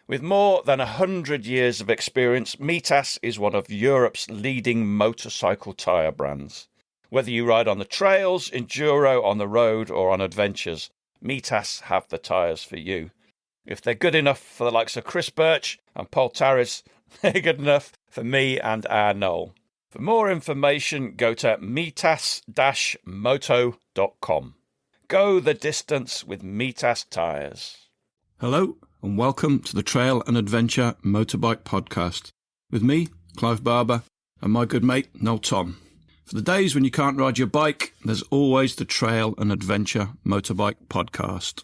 With more than 100 years of experience, Mitas is one of Europe's leading motorcycle tyre brands. Whether you ride on the trails, enduro, on the road or on adventures, Mitas have the tyres for you. If they're good enough for the likes of Chris Birch and Paul Tarris, they're good enough for me and our Noel. For more information, go to mitas-moto.com. Go the distance with Mitas tyres. Hello and welcome to the Trail and Adventure Motorbike Podcast with me, Clive Barber, and my good mate, Noel Tom. For the days when you can't ride your bike, there's always the Trail and Adventure Motorbike Podcast.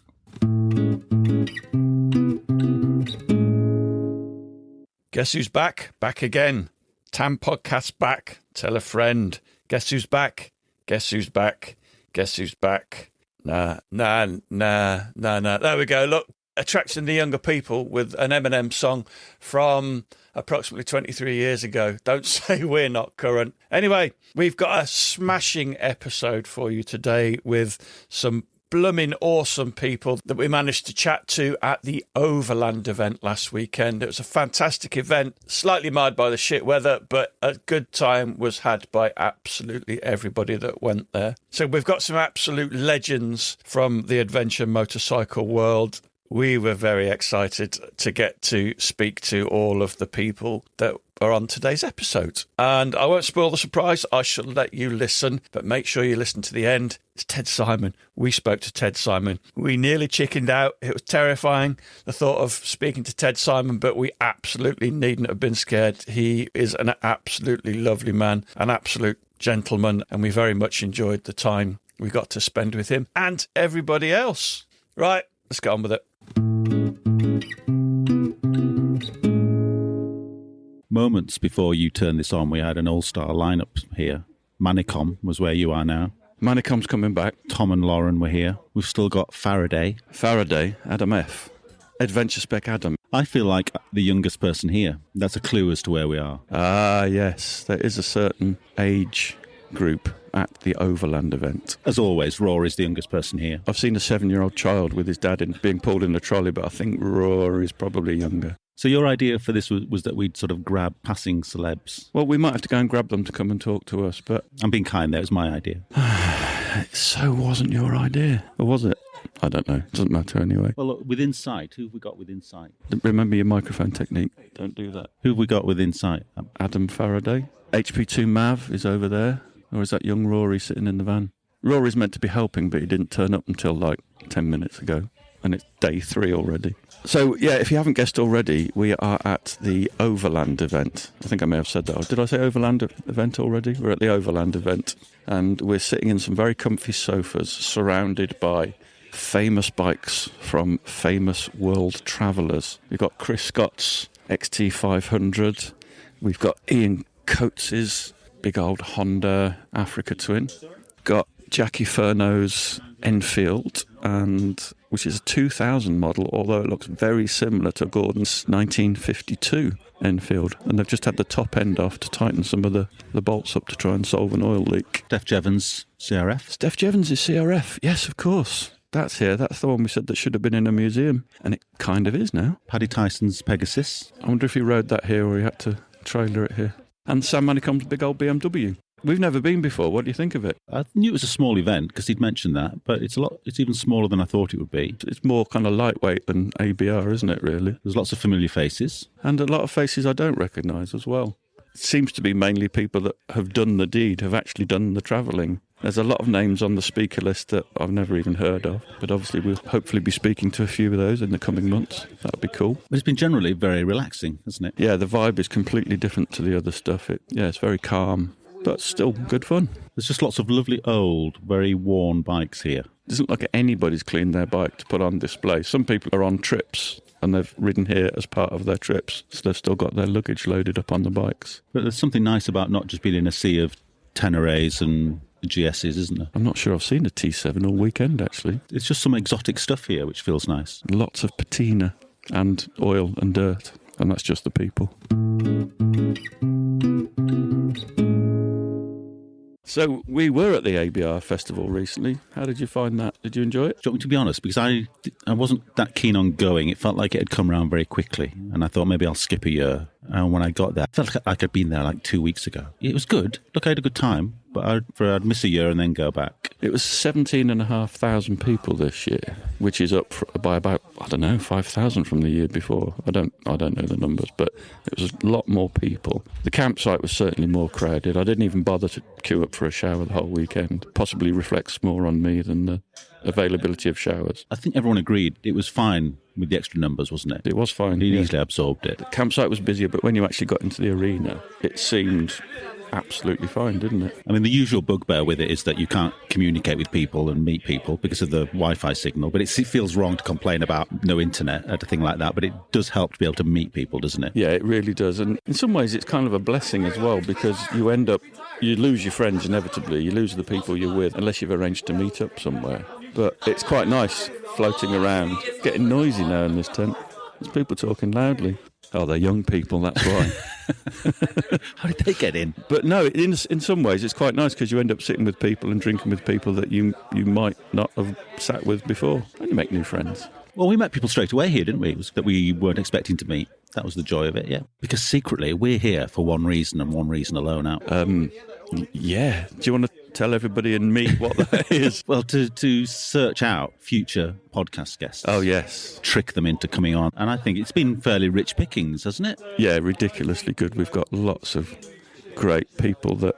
Guess who's back? Back again. TAMP podcast back. Tell a friend. Guess who's back? Guess who's back? Guess who's back? Nah. There we go. Look, attracting the younger people with an Eminem song from approximately 23 years ago. Don't say we're not current. Anyway, we've got a smashing episode for you today with some blooming awesome people that we managed to chat to at the Overland Event last weekend. It was a fantastic event, slightly marred by the shit weather, but a good time was had by absolutely everybody that went there. So we've got some absolute legends from the adventure motorcycle world. We were very excited to get to speak to all of the people that are on today's episode. And I won't spoil the surprise. I shall let you listen, but make sure you listen to the end. It's Ted Simon. We spoke to Ted Simon. We nearly chickened out. It was terrifying, the thought of speaking to Ted Simon, but we absolutely needn't have been scared. He is an absolutely lovely man, an absolute gentleman, and we very much enjoyed the time we got to spend with him and everybody else. Right, let's get on with it. Moments before you turned this on, we had an all-star lineup here. Manicom was where you are now. Manicom's coming back. Tom and Lauren were here. We've still got Faraday, Adam F. Adventure Spec Adam. I feel like the youngest person here. That's a clue as to where we are. Ah, yes. There is a certain age group at the Overland Event. As always, Rory's the youngest person here. I've seen a 7-year-old child with his dad being pulled in a trolley, but I think Rory's probably younger. So your idea for this was that we'd sort of grab passing celebs? Well, we might have to go and grab them to come and talk to us, but... I'm being kind there, it was my idea. It so wasn't your idea. Or was it? I don't know. It doesn't matter anyway. Well, look, within sight, who have we got within sight? Remember your microphone technique. Don't do that. Who have we got within sight? Adam Faraday. HP2 Mav is over there. Or is that young Rory sitting in the van? Rory's meant to be helping, but he didn't turn up until like 10 minutes ago. And it's day 3 already. So, yeah, if you haven't guessed already, we are at the Overland Event. I think I may have said that. Did I say Overland Event already? We're at the Overland Event. And we're sitting in some very comfy sofas surrounded by famous bikes from famous world travellers. We've got Chris Scott's XT500. We've got Ian Coates's big old Honda Africa Twin. Got Jackie Furneaux's Enfield, which is a 2000 model, although it looks very similar to Gordon's 1952 Enfield. And they've just had the top end off to tighten some of the bolts up to try and solve an oil leak. Steph Jeavons, CRF. Steph Jeavons is CRF, yes, of course. That's here. That's the one we said that should have been in a museum. And it kind of is now. Paddy Tyson's Pegasus. I wonder if he rode that here or he had to trailer it here. And Sam Manicom's big old BMW. We've never been before. What do you think of it? I knew it was a small event because he'd mentioned that, but it's even smaller than I thought it would be. It's more kind of lightweight than ABR, isn't it, really? There's lots of familiar faces. And a lot of faces I don't recognise as well. It seems to be mainly people that have done the deed, have actually done the travelling. There's a lot of names on the speaker list that I've never even heard of, but obviously we'll hopefully be speaking to a few of those in the coming months. That would be cool. But it's been generally very relaxing, hasn't it? Yeah, the vibe is completely different to the other stuff. It's very calm, but still good fun. There's just lots of lovely old, very worn bikes here. It doesn't look like anybody's cleaned their bike to put on display. Some people are on trips and they've ridden here as part of their trips, so they've still got their luggage loaded up on the bikes. But there's something nice about not just being in a sea of Tenerés and GSs, isn't there? I'm not sure I've seen a T7 all weekend, actually. It's just some exotic stuff here, which feels nice. Lots of patina and oil and dirt, and that's just the people. So we were at the ABR festival recently. How did you find that? Did you enjoy it? Do you want me to be honest? Because I wasn't that keen on going. It felt like it had come around very quickly. And I thought maybe I'll skip a year. And when I got there, I felt like I'd been there like 2 weeks ago. It was good. Look, I had a good time. But I'd miss a year and then go back. It was 17,500 people this year, which is up by about, 5,000 from the year before. I don't know the numbers, but it was a lot more people. The campsite was certainly more crowded. I didn't even bother to queue up for a shower the whole weekend. Possibly reflects more on me than the availability of showers. I think everyone agreed it was fine with the extra numbers, wasn't it? It was fine. He easily absorbed it. The campsite was busier, but when you actually got into the arena, it seemed absolutely fine, didn't it? I mean, the usual bugbear with it is that you can't communicate with people and meet people because of the Wi-Fi signal, but it feels wrong to complain about no internet at a thing like that, but it does help to be able to meet people, doesn't it? Yeah, it really does. And in some ways, it's kind of a blessing as well, because you lose your friends inevitably. You lose the people you're with, unless you've arranged to meet up somewhere. But it's quite nice floating around. Getting noisy now in this tent. There's people talking loudly. Oh, they're young people, that's why. How did they get in? But no, in some ways it's quite nice because you end up sitting with people and drinking with people that you might not have sat with before. And you make new friends. Well, we met people straight away here, didn't we? It was that we weren't expecting to meet. That was the joy of it, yeah. Because secretly, we're here for one reason and one reason alone out. Yeah. Do you want to tell everybody and me what that is? Well, to search out future podcast guests. Oh, yes. Trick them into coming on. And I think it's been fairly rich pickings, hasn't it? Yeah, ridiculously good. We've got lots of great people that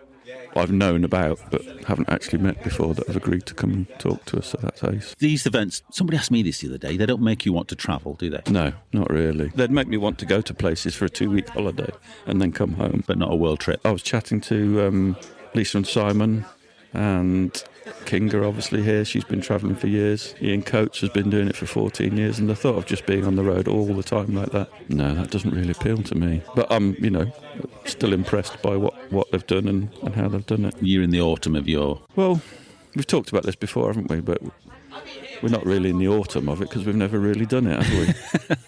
I've known about but haven't actually met before that have agreed to come and talk to us, so that's ace. These events, somebody asked me this the other day, they don't make you want to travel, do they? No, not really. They'd make me want to go to places for a 2-week holiday and then come home. But not a world trip. I was chatting to Lisa and Simon and Kinga, obviously, here. She's been travelling for years. Ian Coates has been doing it for 14 years, and the thought of just being on the road all the time like that, no, that doesn't really appeal to me. But I'm, still impressed by what they've done and how they've done it. You're in the autumn of your... Well, we've talked about this before, haven't we? But we're not really in the autumn of it because we've never really done it, have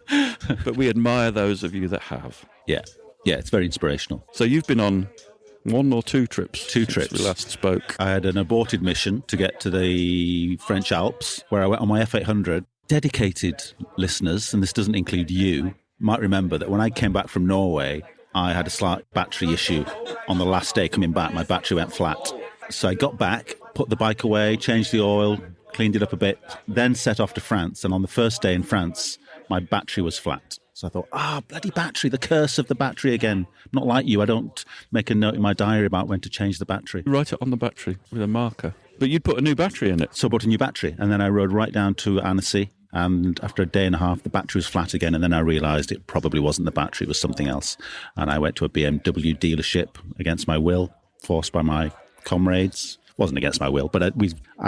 we? But we admire those of you that have. Yeah, it's very inspirational. So you've been on 1 or 2 trips? 2 trips. We last spoke. I had an aborted mission to get to the French Alps, where I went on my F800. Dedicated listeners, and this doesn't include you, might remember that when I came back from Norway, I had a slight battery issue. On the last day coming back, my battery went flat. So I got back, put the bike away, changed the oil, cleaned it up a bit, then set off to France. And on the first day in France, my battery was flat. So I thought, bloody battery, the curse of the battery again. Not like you, I don't make a note in my diary about when to change the battery. You write it on the battery with a marker. But you'd put a new battery in it. So I bought a new battery, and then I rode right down to Annecy, and after a day and a half, the battery was flat again, and then I realised it probably wasn't the battery, it was something else. And I went to a BMW dealership against my will, forced by my comrades. It wasn't against my will, but I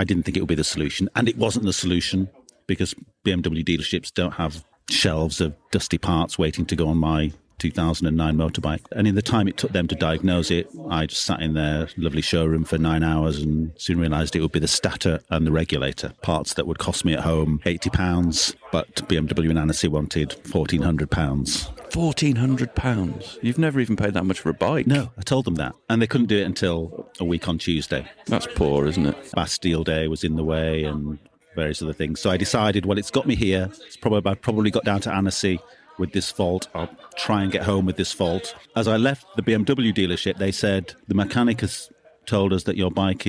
didn't think it would be the solution, and it wasn't the solution, because BMW dealerships don't have shelves of dusty parts waiting to go on my 2009 motorbike. And in the time it took them to diagnose it, I just sat in their lovely showroom for 9 hours and soon realised it would be the stator and the regulator, parts that would cost me at home £80, but BMW and Annecy wanted £1,400. £1,400? You've never even paid that much for a bike? No, I told them that. And they couldn't do it until a week on Tuesday. That's poor, isn't it? Bastille Day was in the way and various other things. So I decided, well, it's got me here. I probably got down to Annecy with this fault. I'll try and get home with this fault. As I left the BMW dealership, they said, the mechanic has told us that your bike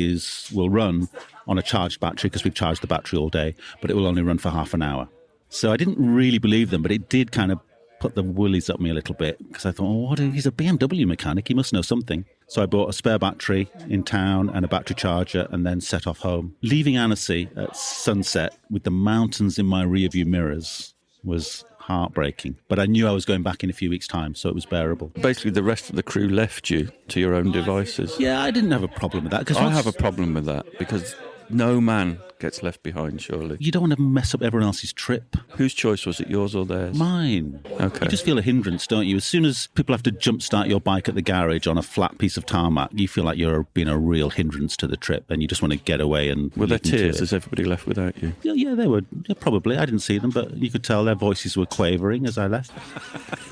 will run on a charged battery because we've charged the battery all day, but it will only run for half an hour. So I didn't really believe them, but it did kind of put the woolies up me a little bit because I thought, he's a BMW mechanic, he must know something. So I bought a spare battery in town and a battery charger and then set off home. Leaving Annecy at sunset with the mountains in my rearview mirrors was heartbreaking. But I knew I was going back in a few weeks' time, so it was bearable. Basically, the rest of the crew left you to your own devices. Yeah, I didn't have a problem with that. I have a problem with that because no man gets left behind, surely. You don't want to mess up everyone else's trip. Whose choice was it, yours or theirs? Mine. Okay. You just feel a hindrance, don't you? As soon as people have to jump-start your bike at the garage on a flat piece of tarmac, you feel like you're being a real hindrance to the trip and you just want to get away and... Were there tears as everybody left without you? Yeah, they were. Yeah, probably. I didn't see them, but you could tell their voices were quavering as I left.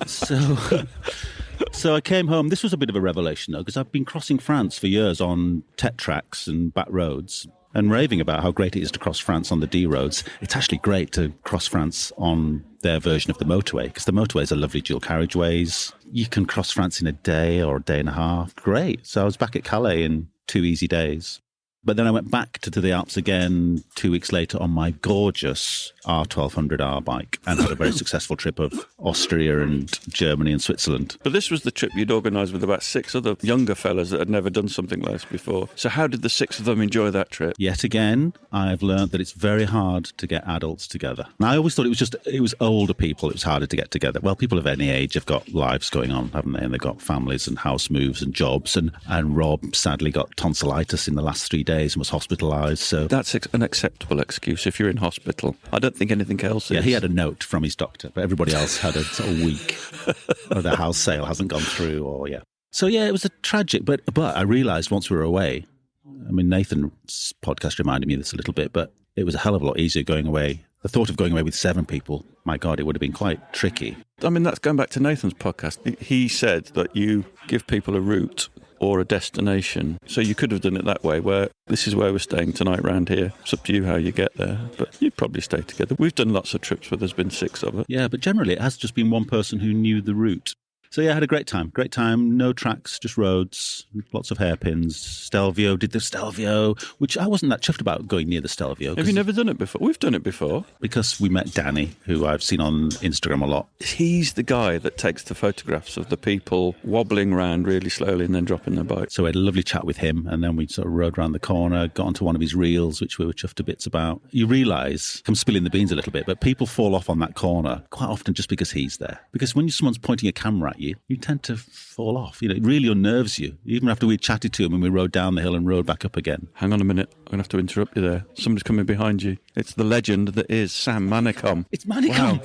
So... So I came home. This was a bit of a revelation, though, because I've been crossing France for years on tet tracks and back roads and raving about how great it is to cross France on the D roads. It's actually great to cross France on their version of the motorway, because the motorways are lovely dual carriageways. You can cross France in a day or a day and a half. Great. So I was back at Calais in 2 easy days. But then I went back to the Alps again 2 weeks later on my gorgeous R1200R bike and had a very successful trip of Austria and Germany and Switzerland. But this was the trip you'd organised with about 6 other younger fellas that had never done something like this before. So how did the 6 of them enjoy that trip? Yet again, I've learned that it's very hard to get adults together. And I always thought it was older people it was harder to get together. Well, people of any age have got lives going on, haven't they? And they've got families and house moves and jobs. And Rob sadly got tonsillitis in the last 3 days and was hospitalised. So That's an acceptable excuse if you're in hospital. I don't think anything else is. yeah, he had a note from his doctor, but everybody else had a sort of week, or their house sale hasn't gone through, or yeah. So yeah, it was a tragic. But I realised once we were away. I mean, Nathan's podcast reminded me of this a little bit, but it was a hell of a lot easier going away. The thought of going away with 7 people, my God, it would have been quite tricky. I mean, that's going back to Nathan's podcast. He said that you give people a route or a destination. So you could have done it that way, where this is where we're staying tonight round here. It's up to you how you get there, but you'd probably stay together. We've done lots of trips where there's been 6 of us. Yeah, but generally it has just been one person who knew the route. So yeah, I had a great time. Great time, no tracks, just roads, lots of hairpins. Stelvio, did the Stelvio, which I wasn't that chuffed about going near the Stelvio. Have you never done it before? We've done it before. Because we met Danny, who I've seen on Instagram a lot. He's the guy that takes the photographs of the people wobbling around really slowly and then dropping their bike. So we had a lovely chat with him, and then we sort of rode around the corner, got onto one of his reels, which we were chuffed to bits about. You realise, I'm spilling the beans a little bit, but people fall off on that corner quite often just because he's there. Because when someone's pointing a camera at you, you tend to fall off. You know, it really unnerves you. Even after we chatted to him and we rode down the hill and rode back up again. Hang on a minute. I'm going to have to interrupt you there. Somebody's coming behind you. It's the legend that is Sam Manicom. It's Manicom!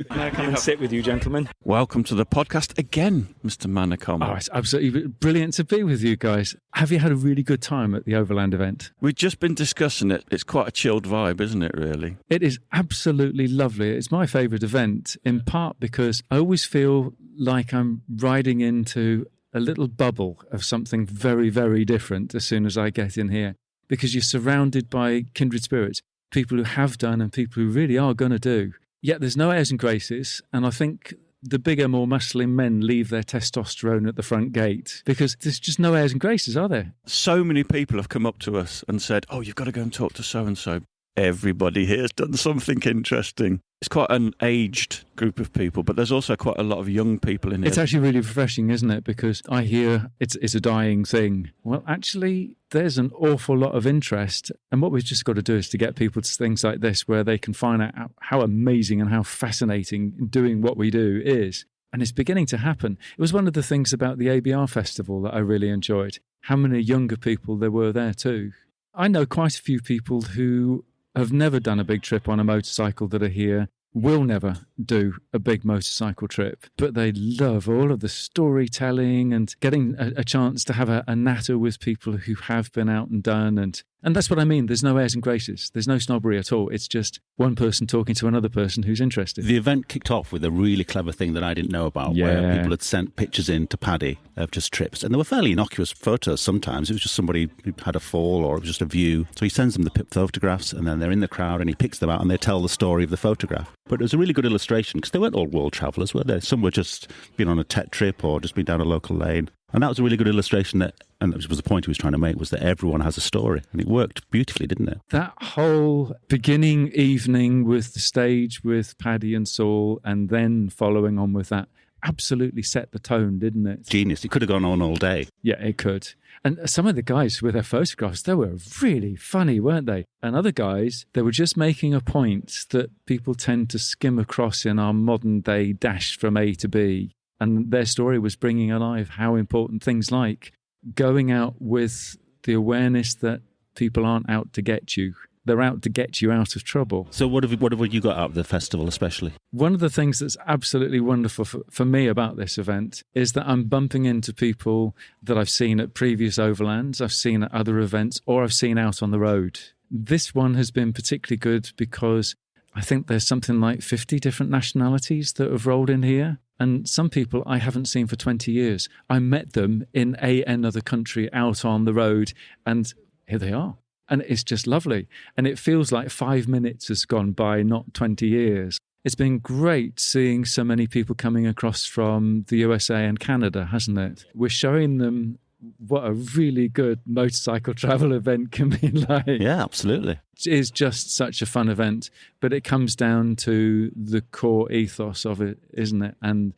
Wow. May I come and sit with you, gentlemen? Welcome to the podcast again, Mr. Manicom. Oh, it's absolutely brilliant to be with you guys. Have you had a really good time at the Overland event? We've just been discussing it. It's quite a chilled vibe, isn't it, really? It is absolutely lovely. It's my favourite event, in part because I always feel like I'm riding into a little bubble of something very, very different as soon as I get in here, because you're surrounded by kindred spirits, people who have done and people who really are going to do. Yet there's no airs and graces, and I think the bigger, more muscly men leave their testosterone at the front gate because there's just no airs and graces, are there? So many people have come up to us and said, oh, you've got to go and talk to so-and-so. Everybody here has done something interesting. It's quite an aged group of people, but there's also quite a lot of young people in here. It's actually really refreshing, isn't it? Because I hear it's a dying thing. Well, actually, there's an awful lot of interest. And what we've just got to do is to get people to things like this where they can find out how amazing and how fascinating doing what we do is. And it's beginning to happen. It was one of the things about the ABR festival that I really enjoyed. How many younger people there were there too. I know quite a few people who have never done a big trip on a motorcycle that are here, will never do a big motorcycle trip, but they love all of the storytelling and getting a chance to have a natter with people who have been out and done. And that's what I mean. There's no airs and graces. There's no snobbery at all. It's just one person talking to another person who's interested. The event kicked off with a really clever thing that I didn't know about, where people had sent pictures in to Paddy of just trips. And they were fairly innocuous photos sometimes. It was just somebody who had a fall or it was just a view. So he sends them the photographs and then they're in the crowd and he picks them out and they tell the story of the photograph. But it was a really good illustration because they weren't all world travellers, were they? Some were just been on a tet trip or just been down a local lane. And that was a really good illustration that, and that was the point he was trying to make, was that everyone has a story. And it worked beautifully, didn't it? That whole beginning evening with the stage with Paddy and Saul and then following on with that absolutely set the tone, didn't it? Genius. It could have gone on all day. Yeah, it could. And some of the guys with their photographs, they were really funny, weren't they? And other guys, they were just making a point that people tend to skim across in our modern day dash from A to B. And their story was bringing alive how important things like going out with the awareness that people aren't out to get you. They're out to get you out of trouble. So what have you got out of the festival especially? One of the things that's absolutely wonderful for me about this event is that I'm bumping into people that I've seen at previous Overlands, I've seen at other events, or I've seen out on the road. This one has been particularly good because I think there's something like 50 different nationalities that have rolled in here. And some people I haven't seen for 20 years. I met them in another country out on the road, and here they are. And it's just lovely. And it feels like 5 minutes has gone by, not 20 years. It's been great seeing so many people coming across from the USA and Canada, hasn't it? We're showing them what a really good motorcycle travel event can be like. Yeah, absolutely. It is just such a fun event, but it comes down to the core ethos of it, isn't it? And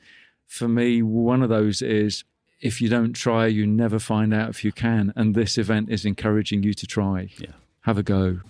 for me, one of those is, if you don't try, you never find out if you can. And this event is encouraging you to try. Yeah. Have a go.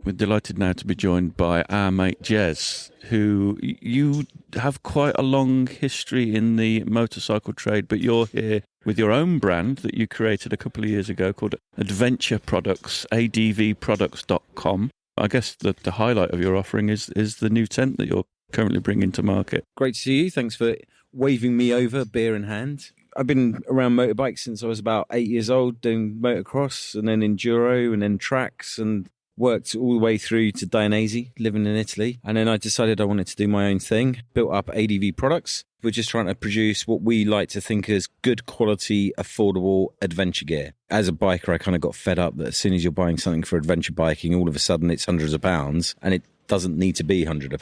We're delighted now to be joined by our mate Jez, who you have quite a long history in the motorcycle trade, but you're here with your own brand that you created a couple of years ago called Adventure Products, advproducts.com. I guess the highlight of your offering is the new tent that you're currently bringing to market. Great to see you. Thanks for waving me over, beer in hand. I've been around motorbikes since I was about 8 years old, doing motocross and then enduro and then tracks, and worked all the way through to Dainese, living in Italy. And then I decided I wanted to do my own thing, built up ADV Products. We're just trying to produce what we like to think as good quality, affordable adventure gear. As a biker, I kind of got fed up that as soon as you're buying something for adventure biking, all of a sudden it's hundreds of pounds, and it doesn't need to be hundreds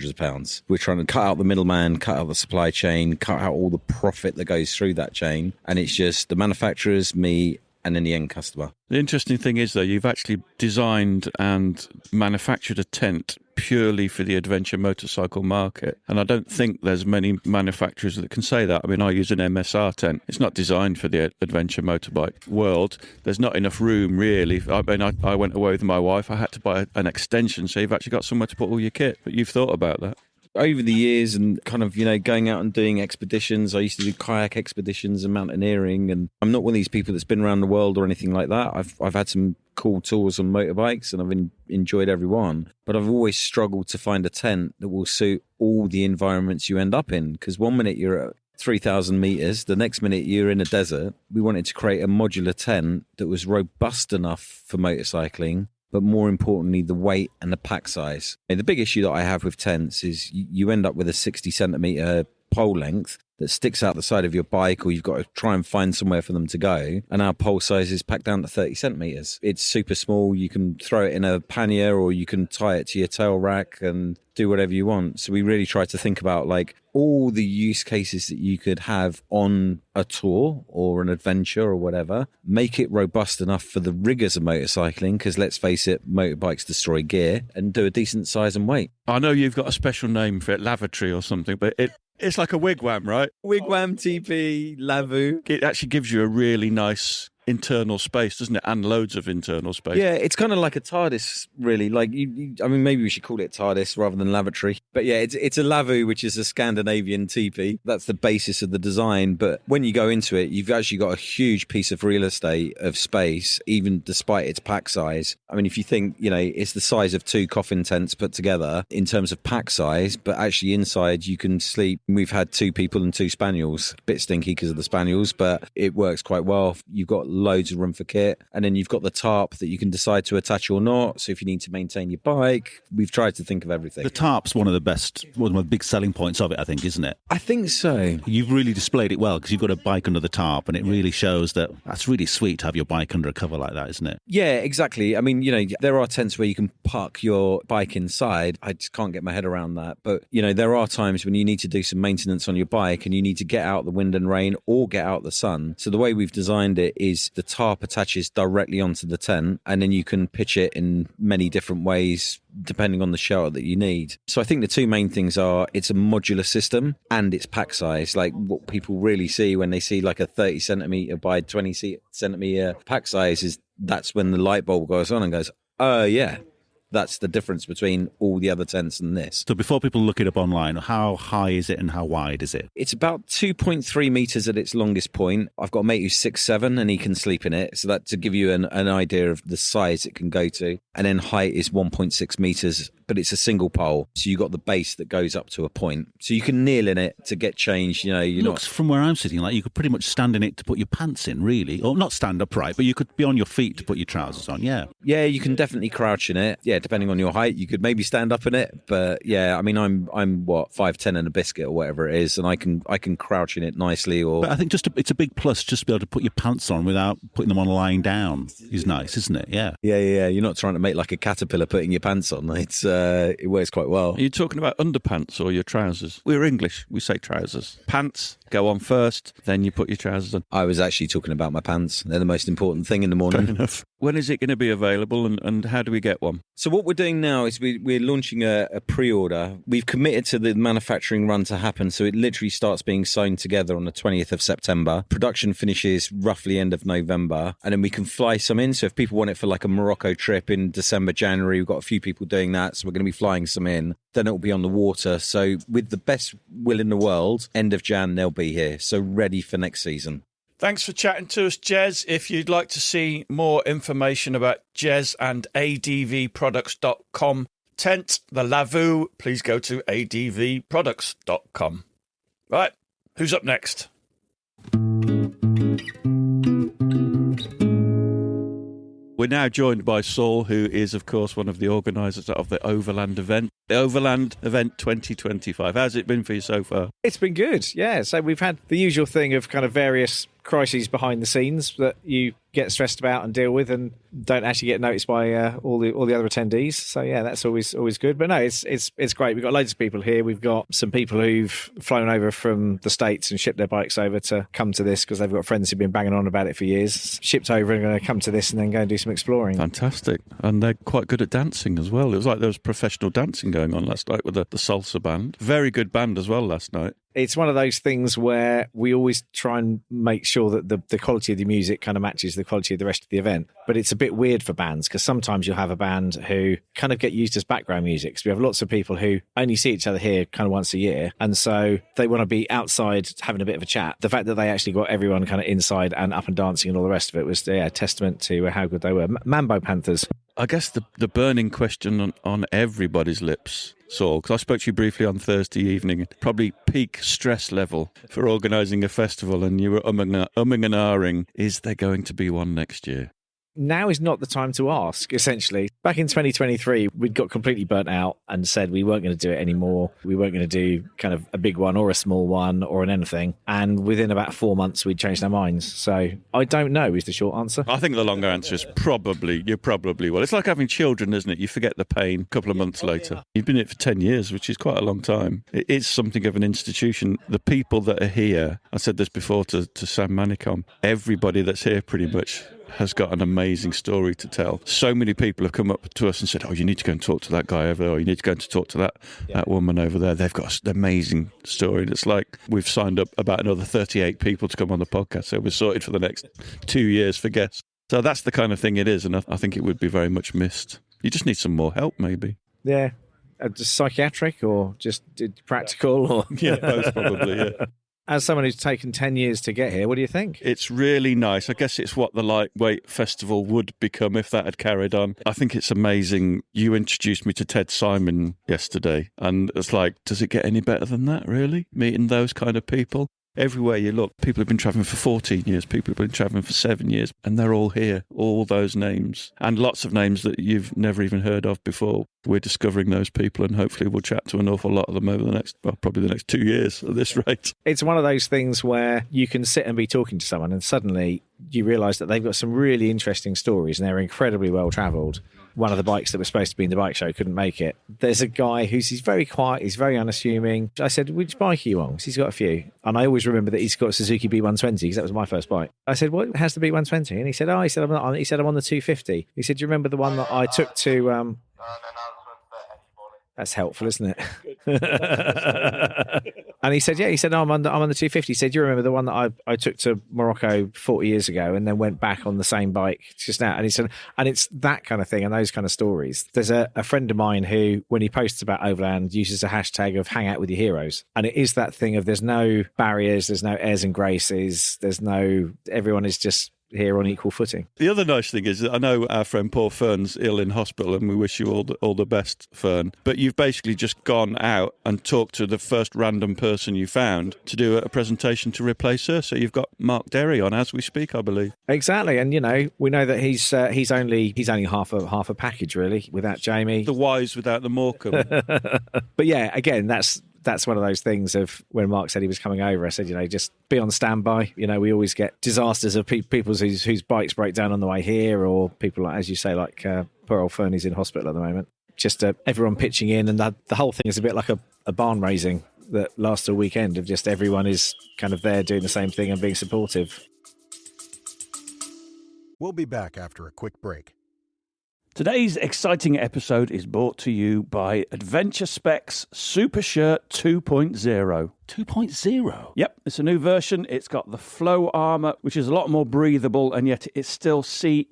of pounds. We're trying to cut out the middleman, cut out the supply chain, cut out all the profit that goes through that chain. And it's just the manufacturers, me, and then the end customer. The interesting thing is, though, you've actually designed and manufactured a tent purely for the adventure motorcycle market. And I don't think there's many manufacturers that can say that. I mean, I use an MSR tent. It's not designed for the adventure motorbike world. There's not enough room, really. I mean, I went away with my wife. I had to buy an extension, so you've actually got somewhere to put all your kit. But you've thought about that. Over the years and kind of, going out and doing expeditions, I used to do kayak expeditions and mountaineering, and I'm not one of these people that's been around the world or anything like that. I've had some cool tours on motorbikes and I've enjoyed every one, but I've always struggled to find a tent that will suit all the environments you end up in, because one minute you're at 3,000 meters, the next minute you're in a desert. We wanted to create a modular tent that was robust enough for motorcycling, but more importantly, the weight and the pack size. The big issue that I have with tents is you end up with a 60 centimetre pole length that sticks out the side of your bike, or you've got to try and find somewhere for them to go. And our pole size is packed down to 30 centimetres. It's super small. You can throw it in a pannier, or you can tie it to your tail rack and do whatever you want. So we really try to think about all the use cases that you could have on a tour or an adventure or whatever, make it robust enough for the rigours of motorcycling, because let's face it, motorbikes destroy gear, and do a decent size and weight. I know you've got a special name for it, lavatory or something, but it's like a wigwam, right? Wigwam, TP, lavu. It actually gives you a really nice internal space, doesn't it? And loads of internal space. Yeah, it's kind of like a TARDIS, really. I mean, maybe we should call it TARDIS rather than lavatory. But yeah, it's a lavu, which is a Scandinavian teepee. That's the basis of the design. But when you go into it, you've actually got a huge piece of real estate of space, even despite its pack size. I mean, if you think, it's the size of 2 coffin tents put together in terms of pack size, but actually inside you can sleep. We've had 2 people and 2 spaniels. A bit stinky because of the spaniels, but it works quite well. You've got loads of room for kit, and then you've got the tarp that you can decide to attach or not. So if you need to maintain your bike, we've tried to think of everything. The tarp's one of the big selling points of it, I think, isn't it? I think so. You've really displayed it well, because you've got a bike under the tarp, and it really shows that's really sweet to have your bike under a cover like that, isn't it? Yeah, exactly. I mean, there are tents where you can park your bike inside. I just can't get my head around that. But, there are times when you need to do some maintenance on your bike and you need to get out the wind and rain or get out the sun. So the way we've designed it is the tarp attaches directly onto the tent, and then you can pitch it in many different ways depending on the shelter that you need. So I think the 2 main things are it's a modular system and its pack size. Like what people really see when they see like a 30 centimetre by 20 centimetre pack size is that's when the light bulb goes on and goes, oh yeah, That's the difference between all the other tents and this. So before people look it up online, how high is it and how wide is it? It's about 2.3 metres at its longest point. I've got a mate who's 6'7" and he can sleep in it. So that to give you an idea of the size it can go to. And then height is 1.6 metres, but it's a single pole. So you've got the base that goes up to a point. So you can kneel in it to get changed. You know, It looks from where I'm sitting like you could pretty much stand in it to put your pants in, really. Or not stand upright, but you could be on your feet to put your trousers on, yeah. Yeah, you can definitely crouch in it. Yeah, depending on your height, you could maybe stand up in it. But yeah, I mean, I'm what, 5'10" and a biscuit or whatever it is, and I can crouch in it nicely. Or But I think it's a big plus just to be able to put your pants on without putting them on lying down is nice, isn't it? Yeah. yeah. You're not trying to make like a caterpillar putting your pants on. It works quite well. Are you talking about underpants or your trousers? We're English. We say trousers. Pants go on first, then you put your trousers on. I was actually talking about my pants. They're the most important thing in the Fair morning. enough. When is it going to be available and how do we get one? So what we're doing now is we're launching a pre-order. We've committed to the manufacturing run to happen, so it literally starts being sewn together on the 20th of September. Production finishes roughly end of November, and then we can fly some in. So if people want it for like a Morocco trip in December, January, we've got a few people doing that, so we're going to be flying some in. Then it'll be on the water. So with the best will in the world, end of Jan, they'll be here. So ready for next season. Thanks for chatting to us, Jez. If you'd like to see more information about Jez and advproducts.com tent, the Lavu, please go to advproducts.com. Right, who's up next? We're now joined by Saul, who is, of course, one of the organisers of the Overland Event. The Overland Event 2025. How's it been for you so far? It's been good, yeah. So we've had the usual thing of kind of various crises behind the scenes that you get stressed about and deal with, and don't actually get noticed by all the other attendees. So yeah, that's always good. But no, it's great. We've got loads of people here. We've got some people who've flown over from the States and shipped their bikes over to come to this because they've got friends who've been banging on about it for years. Shipped over and going to come to this and then go and do some exploring. Fantastic. And they're quite good at dancing as well. It was like there was professional dancing going on last night with the salsa band. Very good band as well last night. It's one of those things where we always try and make sure that the quality of the music kind of matches the quality of the rest of the event. But it's a bit weird for bands because sometimes you'll have a band who kind of get used as background music. So we have lots of people who only see each other here kind of once a year. And so they want to be outside having a bit of a chat. The fact that they actually got everyone kind of inside and up and dancing and all the rest of it was a testament to how good they were. Mambo Panthers. I guess the burning question on everybody's lips, Saul, because I spoke to you briefly on Thursday evening, probably peak stress level for organising a festival, and you were umming and ahhing, is there going to be one next year? Now is not the time to ask, essentially. Back in 2023, we'd got completely burnt out and said we weren't going to do it anymore. We weren't going to do kind of a big one or a small one or an anything. And within about 4 months, we'd changed our minds. So I don't know is the short answer. I think the longer answer is you probably will. It's like having children, isn't it? You forget the pain a couple of months later. You've been in it for 10 years, which is quite a long time. It is something of an institution. The people that are here, I said this before to Sam Manicom, everybody that's here pretty much has got an amazing story to tell. So many people have come up to us and said, you need to go and talk to that guy over there, or you need to go and talk to that woman over there. They've got an amazing story. And it's like we've signed up about another 38 people to come on the podcast, so we're sorted for the next 2 years for guests. So that's the kind of thing it is, and I think it would be very much missed. You just need some more help, maybe. Yeah. Just psychiatric or just practical? Or Yeah, both probably, yeah. As someone who's taken 10 years to get here, what do you think? It's really nice. I guess it's what the Lightweight Festival would become if that had carried on. I think it's amazing. You introduced me to Ted Simon yesterday, and it's like, does it get any better than that, really? Meeting those kind of people? Everywhere you look, people have been travelling for 14 years, people have been travelling for 7 years, and they're all here, all those names, and lots of names that you've never even heard of before. We're discovering those people, and hopefully we'll chat to an awful lot of them over probably the next 2 years at this rate. It's one of those things where you can sit and be talking to someone, and suddenly you realise that they've got some really interesting stories, and they're incredibly well travelled. One of the bikes that was supposed to be in the bike show couldn't make it. There's a guy he's very quiet, he's very unassuming. I said, which bike are you on? 'Cause he's got a few. And I always remember that he's got a Suzuki B120 because that was my first bike. I said, what has the B120? And he said, I'm not on. He said, I'm on the 250. He said, do you remember the one that I took to... That's helpful, isn't it? And he said, no, I'm on the 250. He said, you remember the one that I took to Morocco 40 years ago and then went back on the same bike just now? And he said, and it's that kind of thing and those kind of stories. There's a friend of mine who, when he posts about Overland, uses a hashtag of hang out with your heroes. And it is that thing of there's no barriers, there's no airs and graces, everyone is just here on equal footing. The other nice thing is that I know our friend Paul Fern's ill in hospital, and we wish you all the best, Fern. But you've basically just gone out and talked to the first random person you found to do a presentation to replace her. So you've got Mark Derry on as we speak, I believe. Exactly, and we know that he's only half a package really without Jamie. The wise without the Morecambe. But yeah, again, that's one of those things of when Mark said he was coming over, I said, just be on standby. We always get disasters of people whose bikes break down on the way here, or people, like, as you say, like poor old Fernie's in hospital at the moment. Just everyone pitching in, and the whole thing is a bit like a barn raising that lasts a weekend of just everyone is kind of there doing the same thing and being supportive. We'll be back after a quick break. Today's exciting episode is brought to you by Adventure Specs Super Shirt 2.0. 2.0? Yep, it's a new version. It's got the Flow Armour, which is a lot more breathable, and yet it's still CE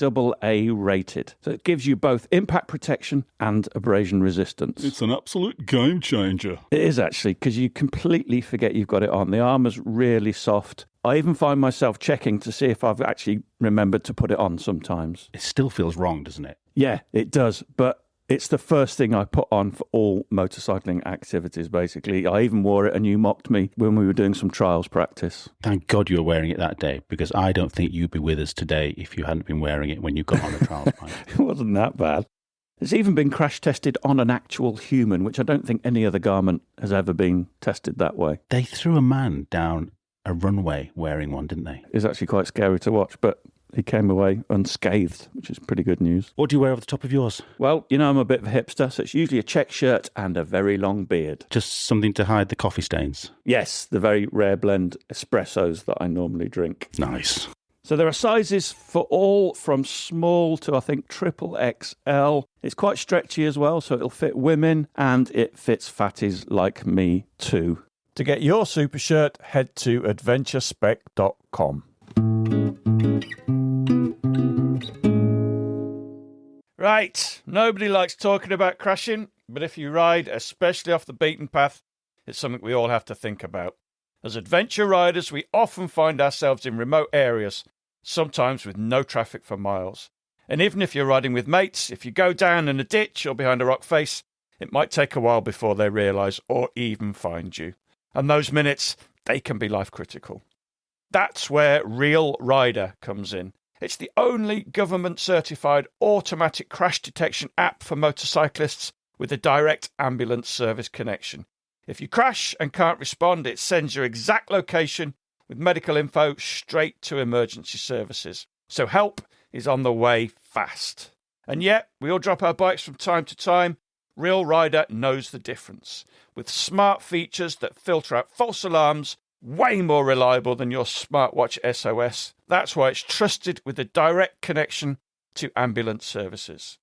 AA rated. So it gives you both impact protection and abrasion resistance. It's an absolute game changer. It is actually, because you completely forget you've got it on. The armour's really soft. I even find myself checking to see if I've actually remembered to put it on sometimes. It still feels wrong, doesn't it? Yeah, it does. But it's the first thing I put on for all motorcycling activities, basically. I even wore it and you mocked me when we were doing some trials practice. Thank God you were wearing it that day, because I don't think you'd be with us today if you hadn't been wearing it when you got on the trials bike. It wasn't that bad. It's even been crash tested on an actual human, which I don't think any other garment has ever been tested that way. They threw a man down a runway wearing one, didn't they? It's actually quite scary to watch, but he came away unscathed, which is pretty good news. What do you wear over the top of yours? Well, I'm a bit of a hipster, so it's usually a check shirt and a very long beard. Just something to hide the coffee stains? Yes, the very rare blend espressos that I normally drink. Nice. So there are sizes for all, from small to, I think, triple XL. It's quite stretchy as well, so it'll fit women, and it fits fatties like me too. To get your super shirt, head to adventurespec.com. Right, nobody likes talking about crashing, but if you ride, especially off the beaten path, it's something we all have to think about. As adventure riders, we often find ourselves in remote areas, sometimes with no traffic for miles. And even if you're riding with mates, if you go down in a ditch or behind a rock face, it might take a while before they realise or even find you. And those minutes, they can be life critical. That's where Real Rider comes in. It's the only government-certified automatic crash detection app for motorcyclists with a direct ambulance service connection. If you crash and can't respond, it sends your exact location with medical info straight to emergency services. So help is on the way fast. And yet, we all drop our bikes from time to time. Real Rider knows the difference. With smart features that filter out false alarms, way more reliable than your smartwatch SOS. That's why it's trusted with a direct connection to ambulance services.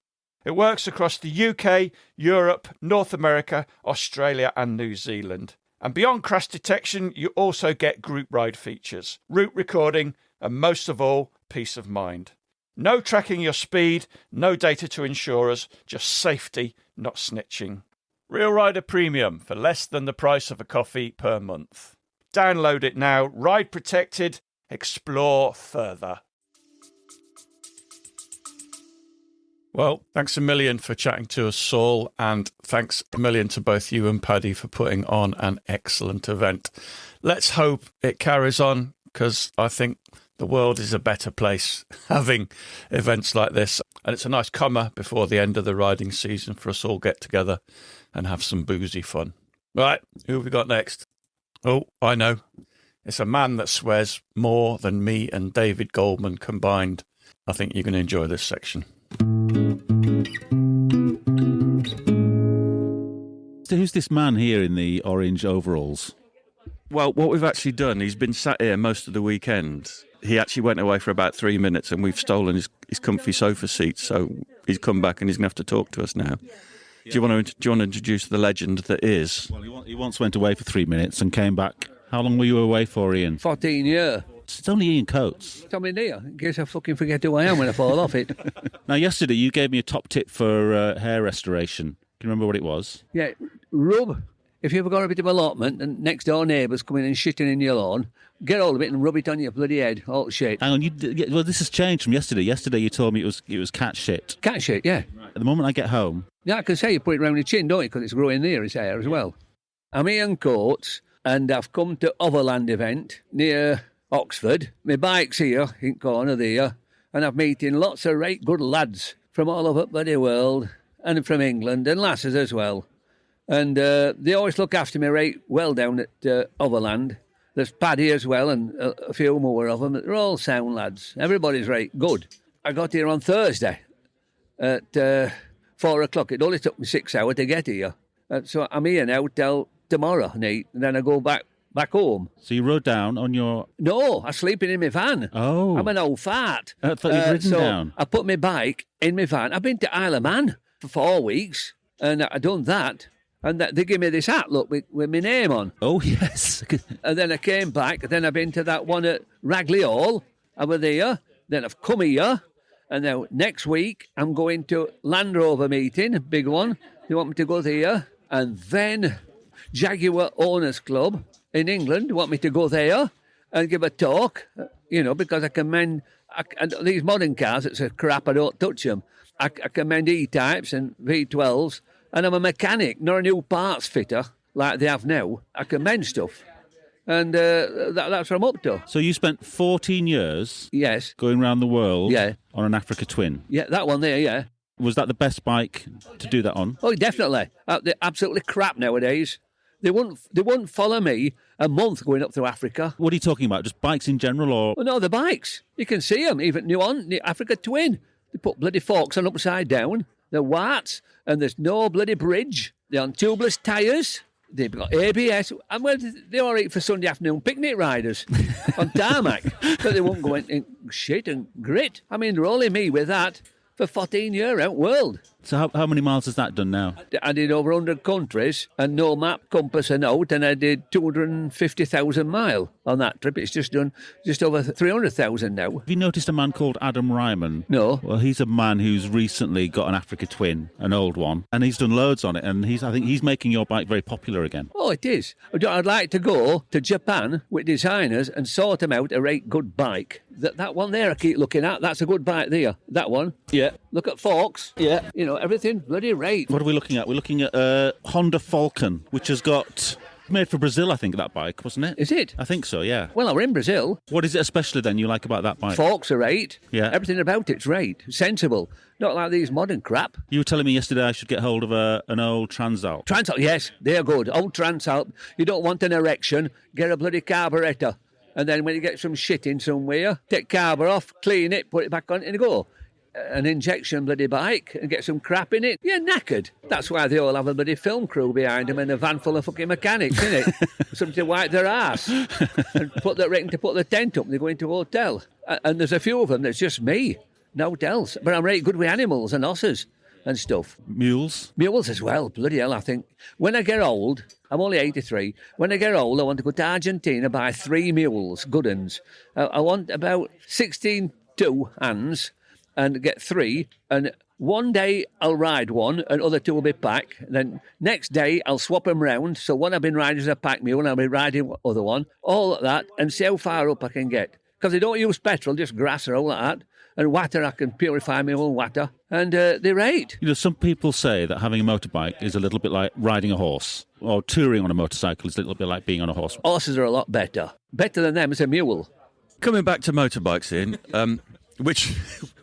It works across the UK, Europe, North America, Australia and New Zealand. And beyond crash detection, you also get group ride features, route recording, and most of all, peace of mind. No tracking your speed, no data to insurers, just safety, not snitching. Real Rider Premium for less than the price of a coffee per month. Download it now, ride protected, explore further. Well, thanks a million for chatting to us, Saul, and thanks a million to both you and Paddy for putting on an excellent event. Let's hope it carries on, because I think the world is a better place having events like this. And it's a nice comer before the end of the riding season for us all get together and have some boozy fun. Right, who have we got next? Oh, I know. It's a man that swears more than me and David Goldman combined. I think you're going to enjoy this section. So who's this man here in the orange overalls? Well, what we've actually done, he's been sat here most of the weekend. He actually went away for about 3 minutes and we've stolen his comfy sofa seat, so he's come back and he's going to have to talk to us now. Do you want to introduce the legend that is? Well, he once went away for 3 minutes and came back. How long were you away for, Ian? 14 years. It's only Ian Coates. Come in here, in case I fucking forget who I am when I fall off it. Now, yesterday you gave me a top tip for hair restoration. Can you remember what it was? Yeah, rub. If you've got a bit of allotment and next door neighbours coming and shitting in your lawn, get hold of it and rub it on your bloody head. All shit. Hang on, well, this has changed from yesterday. Yesterday you told me it was cat shit. Cat shit, yeah. At the moment I get home, Yeah, I can say you put it round your chin, don't you? Because it's growing near his hair as well. I'm Ian Coates, and I've come to Overland Event near Oxford. My bike's here in corner there, and I've meeting lots of right good lads from all over the bloody world and from England and lasses as well. And they always look after me right well down at Overland. There's Paddy as well and a few more of them. They're all sound lads. Everybody's right good. I got here on Thursday at 4 o'clock. It only took me 6 hours to get here. So I'm here now till tomorrow night, and then I go back home. so you rode down on your... No, I'm sleeping in my van. Oh. I'm an old fart. I thought you'd ridden so down. I put my bike in my van. I've been to Isle of Man for 4 weeks, and I done that. And they give me this hat, look, with my name on. Oh, yes. And then I came back. Then I've been to that one at Ragley Hall. I was there. Then I've come here. And now next week, I'm going to Land Rover meeting, a big one. They want me to go there. And then Jaguar Owners Club in England want me to go there and give a talk, because I commend these modern cars, it's a crap, I don't touch them. I commend E-types and V12s. And I'm a mechanic, not a new parts fitter like they have now. I commend stuff. And that's what I'm up to. So you spent 14 years Yes. going around the world Yeah. on an Africa Twin. Yeah, that one there, yeah. Was that the best bike to do that on? Oh, definitely. They're absolutely crap nowadays. They wouldn't follow me a month going up through Africa. What are you talking about? Just bikes in general, or...? Well, no, the bikes. You can see them, even the Africa Twin. They put bloody forks on upside down. They're white, and there's no bloody bridge. They're on tubeless tyres. They've got ABS. And well, they're all right for Sunday afternoon picnic riders on tarmac. But they won't go in shit and grit. I mean, they're only me with that for 14 years out world. So how many miles has that done now? I did over 100 countries and no map, compass and out, and I did 250,000 mile on that trip. It's just done just over 300,000 now. Have you noticed a man called Adam Ryman? No. Well, he's a man who's recently got an Africa Twin, an old one, and he's done loads on it, and I think he's making your bike very popular again. Oh, it is. I'd like to go to Japan with designers and sort them out a right good bike. That one there I keep looking at, that's a good bike there. That one. Yeah. Look at forks. Yeah. Everything bloody right. What are we looking at? We're looking at Honda Falcon, which has got... Made for Brazil, I think, that bike, wasn't it? Is it? I think so, yeah. Well, I were in Brazil. What is it especially, then, you like about that bike? Forks are right. Yeah. Everything about it's right. Sensible. Not like these modern crap. You were telling me yesterday I should get hold of an old Transalp. Transalp, yes, they're good. Old Transalp. You don't want an erection, get a bloody carburettor. And then when you get some shit in somewhere, take carburetor off, clean it, put it back on and go. An injection bloody bike and get some crap in it. You're knackered. That's why they all have a bloody film crew behind them and a van full of fucking mechanics, innit? Something to wipe their ass and put the tent up and they go into a hotel. And there's a few of them that's just me. No else. But I'm right good with animals and horses and stuff. Mules? Mules as well. Bloody hell, I think. When I get old, I'm only 83. When I get old, I want to go to Argentina, buy 3 mules, good uns. I want about 16 two-hands and get 3. And one day I'll ride one and other 2 will be pack. Then next day I'll swap them round. So one I've been riding as a pack mule and I'll be riding the other one. All of that and see how far up I can get. Because they don't use petrol, just grass or all like that. And water, I can purify my own water. And they're right. You know, some people say that having a motorbike is a little bit like riding a horse. Or touring on a motorcycle is a little bit like being on a horse. Horses are a lot better. Better than them is a mule. Coming back to motorbikes, Ian, which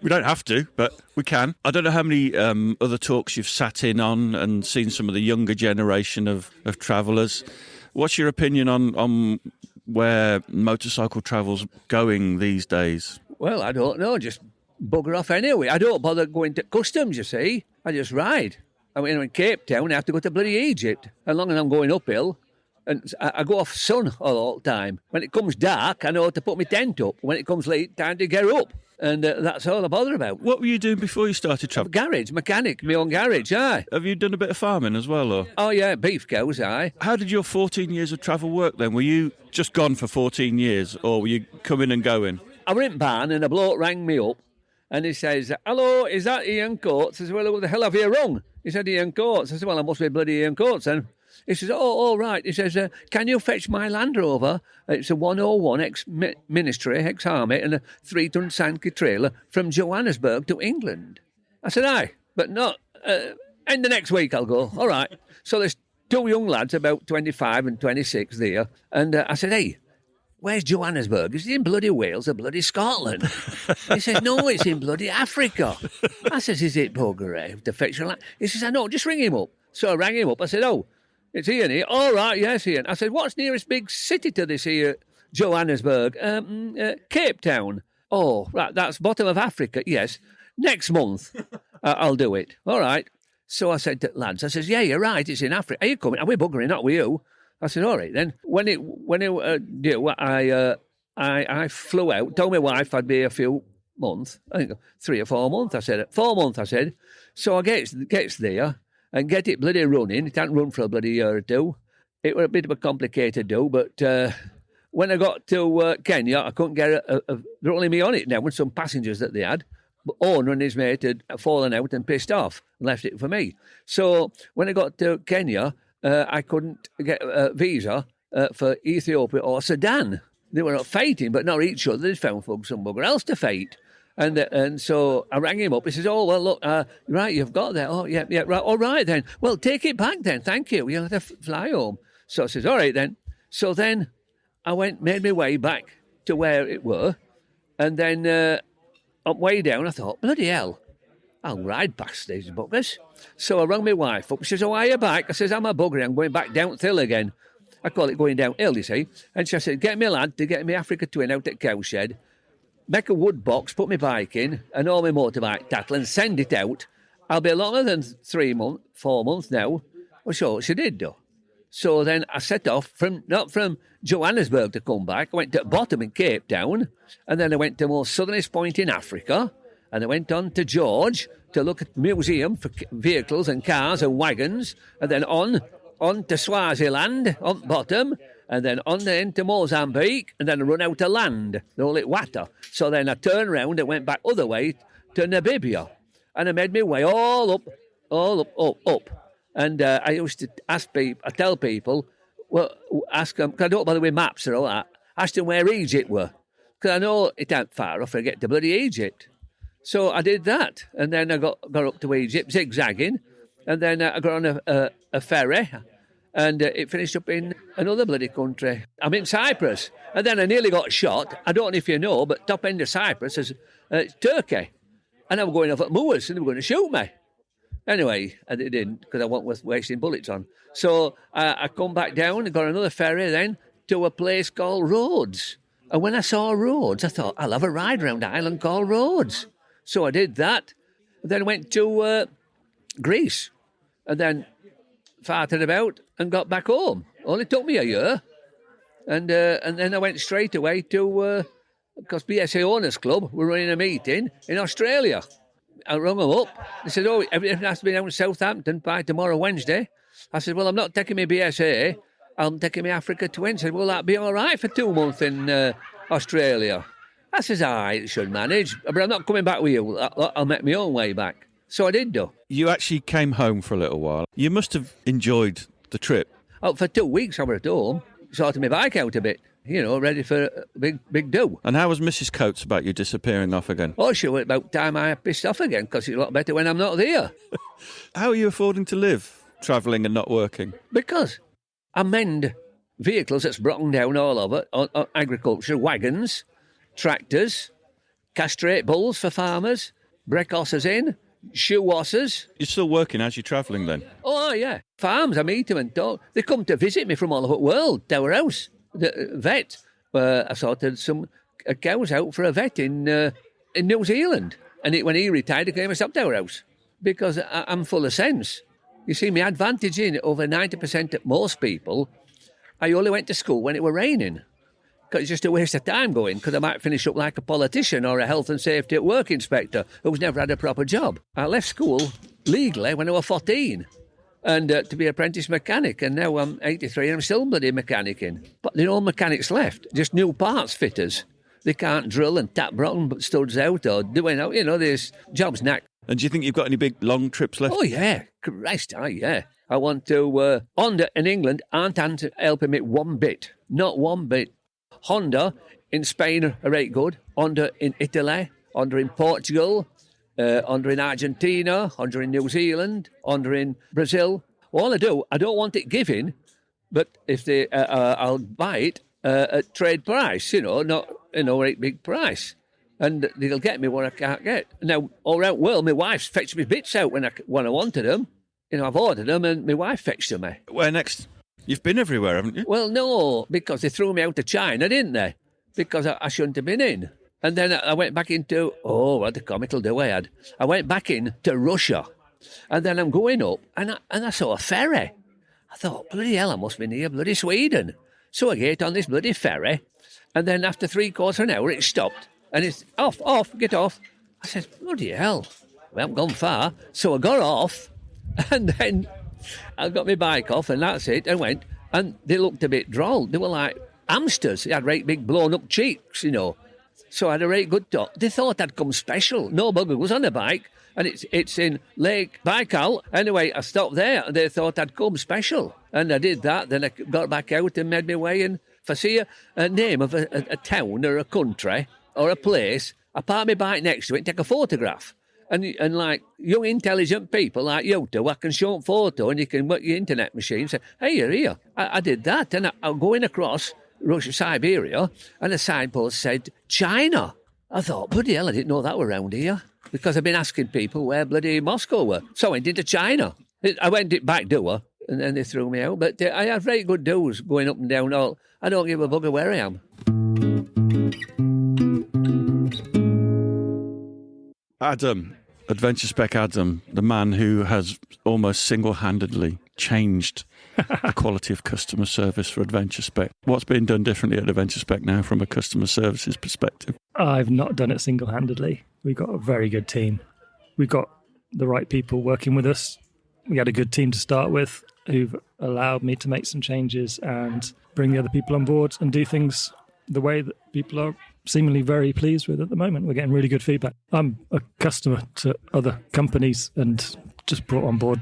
we don't have to, but we can. I don't know how many other talks you've sat in on and seen some of the younger generation of travellers. What's your opinion on where motorcycle travel's going these days? Well, I don't know. Just bugger off anyway. I don't bother going to customs, you see. I just ride. I mean, in Cape Town, I have to go to bloody Egypt. As long as I'm going uphill, and I go off sun all the time. When it comes dark, I know how to put my tent up. When it comes late, time to get up. And that's all I bother about. What were you doing before you started travelling? Garage, mechanic, my own garage, aye. Have you done a bit of farming as well, or? Oh, yeah, beef cows, aye. How did your 14 years of travel work then? Were you just gone for 14 years, or were you coming and going? I were in barn and a bloke rang me up and he says, hello, is that Ian Coates? I said, well, what the hell have you rung? He said, Ian Coates. I said, well, I must be bloody Ian Coates then. He says, oh, right. He says, can you fetch my Land Rover? It's a 101 ex-ministry, ex-army, and a 3-ton Sankey trailer from Johannesburg to England. I said, aye, but not, end of next week I'll go. All right. So there's 2 young lads, about 25 and 26 there. And I said, hey, where's Johannesburg? Is it in bloody Wales or bloody Scotland? He says, no, it's in bloody Africa. I says, is it bugger to fetch your land? He says, I know, just ring him up. So I rang him up. I said, oh, it's Ian here. All right, yes, Ian. I said, what's nearest big city to this here, Johannesburg? Cape Town. Oh, right, that's bottom of Africa, yes. Next month, I'll do it. All right. So I said to lads, I says, yeah, you're right, it's in Africa. Are you coming? Are we buggering, not with you? I said, all right, then. When it I flew out, told my wife I'd be here a few months, I think 3 or 4 months, I said. 4 months, I said. So I gets there, and get it bloody running. It hadn't run for a bloody year or 2. It was a bit of a complicated do, but when I got to Kenya, I couldn't get they're only me on it now with some passengers that they had. But owner and his mate had fallen out and pissed off and left it for me. So when I got to Kenya, I couldn't get a visa for Ethiopia or Sudan. They were not fighting, but not each other. They found some bugger else to fight. And so I rang him up. He says, oh, well, look, right, you've got that. Oh, yeah, right. All right, then. Well, take it back then. Thank you. You'll have to fly home. So I says, all right, then. So then I made my way back to where it were. And then on way down, I thought, bloody hell, I'll ride past these buggers. So I rang my wife up. She says, oh, are you back? I says, I'm a bugger. I'm going back down the hill again. I call it going downhill, you see. And she said, get me a lad to get me Africa Twin out at Cowshed. Make a wood box, put my bike in, and all my motorbike tattle, and send it out. I'll be longer than 4 months now. Well, sure, she did, though. So then I set off, not from Johannesburg to come back. I went to bottom in Cape Town, and then I went to the most southernest point in Africa, and I went on to George to look at the museum for vehicles and cars and wagons, and then on to Swaziland, on bottom, and then on then to Mozambique, and then I run out to land, they call it Wata. So then I turned around and went back other way to Namibia. And I made my way all up. And I used to ask people, I tell people, well, ask them, because I don't bother with maps or all that, ask them where Egypt were. Because I know it ain't far off to get to bloody Egypt. So I did that. And then I got up to Egypt, zigzagging. And then I got on a ferry. And it finished up in another bloody country. I'm in Cyprus. And then I nearly got shot. I don't know if you know, but top end of Cyprus is Turkey. And I was going off at Moors and they were going to shoot me. Anyway, and they didn't because I wasn't worth wasting bullets on. So I come back down and got another ferry then to a place called Rhodes. And when I saw Rhodes, I thought, I'll have a ride around an island called Rhodes. So I did that. And then went to Greece. And then farted about and got back home. Only took me a year. And then I went straight away to, because BSA Owners Club were running a meeting in Australia. I rung them up. They said, oh, everything has to be down in Southampton by tomorrow, Wednesday. I said, well, I'm not taking my BSA. I'm taking my Africa Twin. I said, well, that'd be all right for 2 months in Australia. I says, it should manage. But I'm not coming back with you. I'll make my own way back. So I did, though. You actually came home for a little while. You must have enjoyed the trip. Oh, for 2 weeks I was at home, sorting my bike out a bit, ready for a big do. And how was Mrs. Coates about you disappearing off again? Oh, she was about time I pissed off again, because it's a lot better when I'm not there. How are you affording to live, travelling and not working? Because I mend vehicles that's broken down all over, on agriculture, wagons, tractors, castrate bulls for farmers, break horses in, shoe horses. You're still working as you're travelling then? Oh, yeah. Farms, I meet them and talk. They come to visit me from all over the world, to our house. The vet. I sorted some cows out for a vet in New Zealand. And when he retired, he came and stopped our house. Because I'm full of sense. You see, my advantage in over 90% of most people, I only went to school when it were raining. because it's just a waste of time going, because I might finish up like a politician or a health and safety at work inspector who's never had a proper job. I left school legally when I was 14 and to be apprentice mechanic, and now I'm 83 and I'm still bloody mechanicking. But there are no mechanics left, just new parts fitters. They can't drill and tap bottom studs out or doing, there's jobs knack. And do you think you've got any big long trips left? Oh, yeah. Christ, yeah. I want to... Honda in England aren't helping me one bit. Not one bit. Honda in Spain are right good. Honda in Italy. Honda in Portugal. Honda in Argentina. Honda in New Zealand. Honda in Brazil. All I don't want it giving, but if they... I'll buy it at trade price, not, a right big price. And they'll get me what I can't get. Now, all right, well, my wife fetched me bits out when I wanted them. I've ordered them and my wife fetched them me. Where next? You've been everywhere, haven't you? Well, no, because they threw me out to China, didn't they? Because I shouldn't have been in. And then I went back into, what the comical do I had? I went back into Russia. And then I'm going up and I saw a ferry. I thought, bloody hell, I must be near bloody Sweden. So I get on this bloody ferry. And then after 3/4 of an hour, it stopped. And it's off, get off. I said, bloody hell, we haven't gone far. So I got off, and then I got my bike off, and that's it. I went, and they looked a bit droll. They were like hamsters. They had right big blown-up cheeks, So I had a right good talk. They thought I'd come special. No bugger was on a bike, and it's in Lake Baikal. Anyway, I stopped there, and they thought I'd come special. And I did that. Then I got back out and made my way in. If I see a name of a town or a country or a place, I park my bike next to it and take a photograph. And like young, intelligent people like you two, I can show a photo and you can work your internet machine and say, hey, you're here. I did that. And I'm going across Russia, Siberia, and a signpost said, China. I thought, bloody hell, I didn't know that were around here. Because I've been asking people where bloody Moscow were. So I went into China. I went back door, and then they threw me out. But I have very good doors going up and down all. I don't give a bugger where I am. Adam, Adventure Spec Adam, the man who has almost single-handedly changed the quality of customer service for Adventure Spec. What's being done differently at Adventure Spec now from a customer services perspective? I've not done it single-handedly. We've got a very good team. We've got the right people working with us. We had a good team to start with who've allowed me to make some changes and bring the other people on board and do things the way that people are seemingly very pleased with at the moment. We're getting really good feedback. I'm a customer to other companies and just brought on board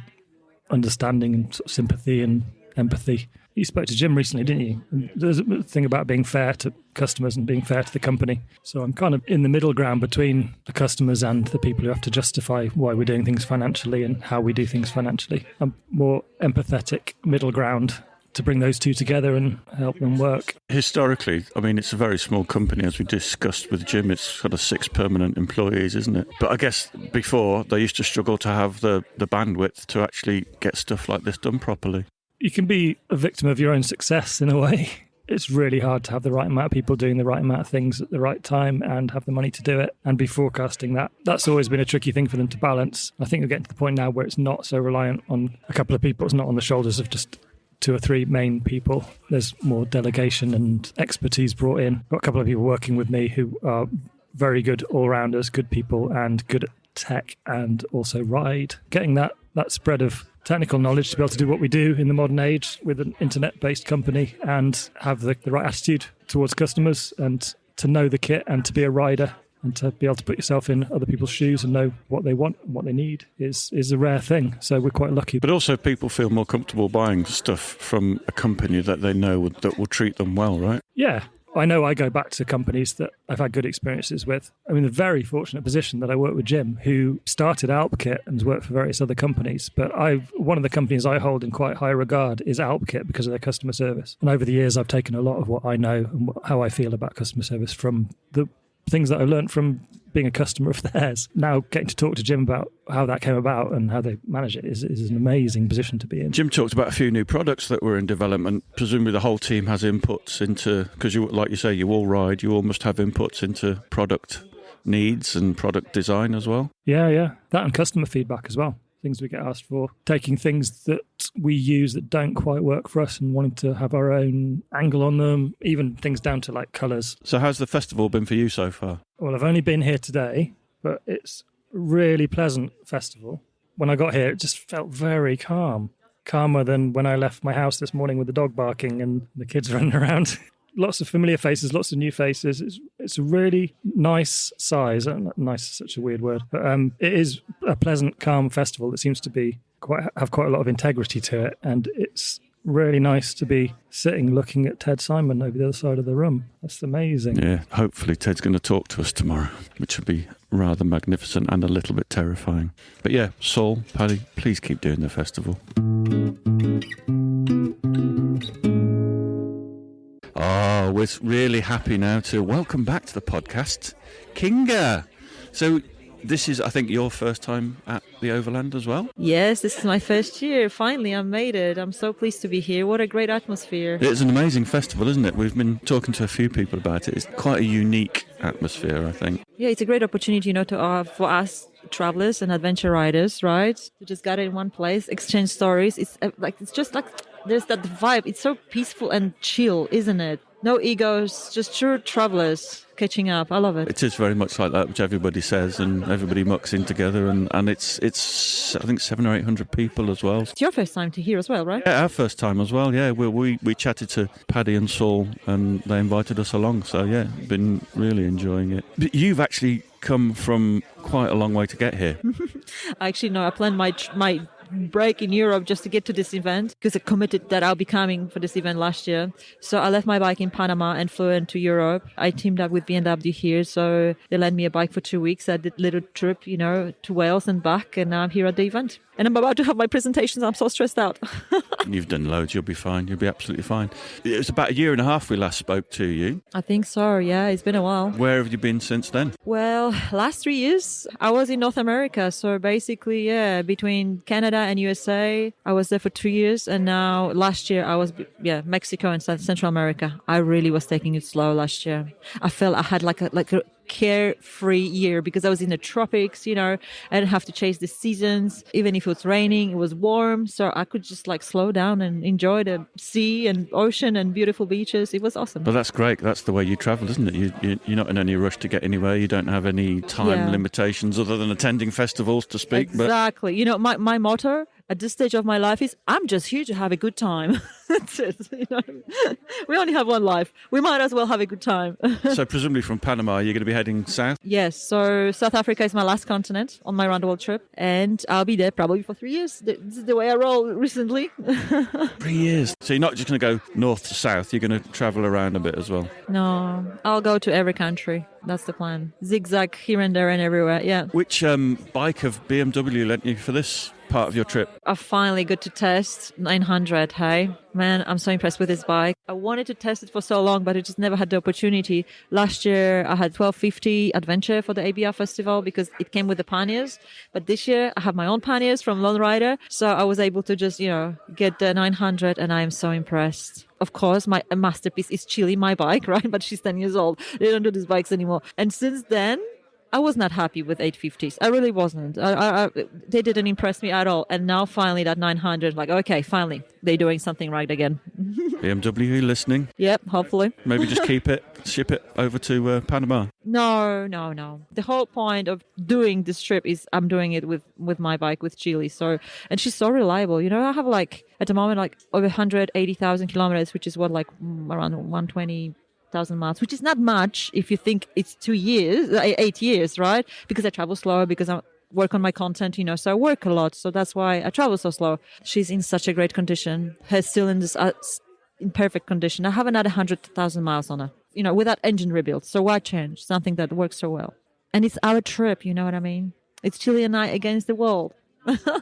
understanding and sort of sympathy and empathy. You spoke to Jim recently, didn't you? And there's a thing about being fair to customers and being fair to the company. So I'm kind of in the middle ground between the customers and the people who have to justify why we're doing things financially and how we do things financially. I'm more empathetic middle ground to bring those two together and help them work. Historically, I mean, it's a very small company, as we discussed with Jim. It's sort of 6 permanent employees, isn't it? But I guess before, they used to struggle to have the bandwidth to actually get stuff like this done properly. You can be a victim of your own success in a way. It's really hard to have the right amount of people doing the right amount of things at the right time and have the money to do it and be forecasting that. That's always been a tricky thing for them to balance. I think we're getting to the point now where it's not so reliant on a couple of people. It's not on the shoulders of just 2 or 3 main people. There's more delegation and expertise brought in. Got a couple of people working with me who are very good all-rounders, good people and good at tech and also ride. Getting that spread of technical knowledge to be able to do what we do in the modern age with an internet-based company and have the right attitude towards customers and to know the kit and to be a rider and to be able to put yourself in other people's shoes and know what they want and what they need is a rare thing. So we're quite lucky. But also people feel more comfortable buying stuff from a company that they know that will treat them well, right? Yeah. I know I go back to companies that I've had good experiences with. I'm in the very fortunate position that I work with Jim, who started AlpKit and has worked for various other companies. But one of the companies I hold in quite high regard is AlpKit because of their customer service. And over the years, I've taken a lot of what I know and how I feel about customer service from the things that I learned from being a customer of theirs. Now getting to talk to Jim about how that came about and how they manage it is an amazing position to be in. Jim talked about a few new products that were in development. Presumably the whole team has inputs into, because you, like you say, you all ride, you all must have inputs into product needs and product design as well. Yeah. That and customer feedback as well. things we get asked for, taking things that we use that don't quite work for us and wanting to have our own angle on them, even things down to like colours. So how's the festival been for you so far? Well, I've only been here today, but it's a really pleasant festival. When I got here, it just felt very calm, calmer than when I left my house this morning with the dog barking and the kids running around. Lots of familiar faces, lots of new faces. It's a really nice size. Nice is such a weird word, but it is a pleasant, calm festival that seems to be have quite a lot of integrity to it, and it's really nice to be sitting looking at Ted Simon over the other side of the room. That's amazing. Yeah, hopefully Ted's going to talk to us tomorrow, which would be rather magnificent and a little bit terrifying. But yeah, Saul, Paddy, please keep doing the festival. Oh, we're really happy now to welcome back to the podcast, Kinga. So this is, I think, your first time at the Overland as well? Yes, this is my first year. Finally, I made it. I'm so pleased to be here. What a great atmosphere. It's an amazing festival, isn't it? We've been talking to a few people about it. It's quite a unique atmosphere, I think. Yeah, it's a great opportunity, for us travelers and adventure riders, right? To just gather in one place, exchange stories. It's just like there's that vibe. It's so peaceful and chill, isn't it? No egos, just true travelers catching up. I love it. It is very much like that, which everybody says, and everybody mucks in together, and it's I think 700 or 800 people as well. It's your first time to hear as well, right? Yeah, our first time as well. Yeah, we chatted to Paddy and Saul, and they invited us along. So yeah, been really enjoying it. But you've actually come from quite a long way to get here. Actually, no, I planned my break in Europe just to get to this event because I committed that I'll be coming for this event last year. So I left my bike in Panama and flew into Europe. I teamed up with BMW here, so they lent me a bike for 2 weeks. I did a little trip, to Wales and back, and now I'm here at the event. And I'm about to have my presentations. I'm so stressed out. You've done loads. You'll be fine. You'll be absolutely fine. It was about 1.5 years we last spoke to you. I think so, yeah. It's been a while. Where have you been since then? Well, last 3 years, I was in North America. So basically, yeah, between Canada and USA, I was there for 2 years. And now last year, I was, Mexico and Central America. I really was taking it slow last year. I felt I had like a carefree year because I was in the tropics, I didn't have to chase the seasons. Even if it was raining, it was warm. So I could just slow down and enjoy the sea and ocean and beautiful beaches. It was awesome. But that's great. That's the way you travel, isn't it? You're not in any rush to get anywhere. You don't have any time limitations other than attending festivals to speak. Exactly. My motto at this stage of my life is I'm just here to have a good time. That's it. We only have one life. We might as well have a good time. So presumably from Panama, you're going to be heading south? Yes. So South Africa is my last continent on my round the world trip. And I'll be there probably for 3 years. This is the way I roll recently. 3 years. So you're not just going to go north to south. You're going to travel around a bit as well? No, I'll go to every country. That's the plan. Zigzag here and there and everywhere. Yeah. Which bike have BMW lent you for this part of your trip? I finally got to test 900. Hey, man, I'm so impressed with this bike. I wanted to test it for so long, but I just never had the opportunity. Last year, I had 1250 Adventure for the ABR Festival because it came with the panniers. But this year, I have my own panniers from Lone Rider. So I was able to just, get the 900, and I am so impressed. Of course, my masterpiece is Chili, my bike, right? But she's 10 years old. They don't do these bikes anymore. And since then, I was not happy with 850s. I really wasn't. They didn't impress me at all. And now finally that 900, okay, finally, they're doing something right again. BMW listening? Yep, hopefully. Maybe just ship it over to Panama. No. The whole point of doing this trip is I'm doing it with my bike, with Chile. So, and she's so reliable. I have at the moment, over 180,000 kilometers, which is around 120,000 miles, which is not much if you think it's 8 years, right? Because I travel slower, because I work on my content, so I work a lot. So that's why I travel so slow. She's in such a great condition. Her cylinders are in perfect condition. I have another 100,000 miles on her, without engine rebuild. So why change something that works so well? And it's our trip, you know what I mean? It's Chile and I against the world.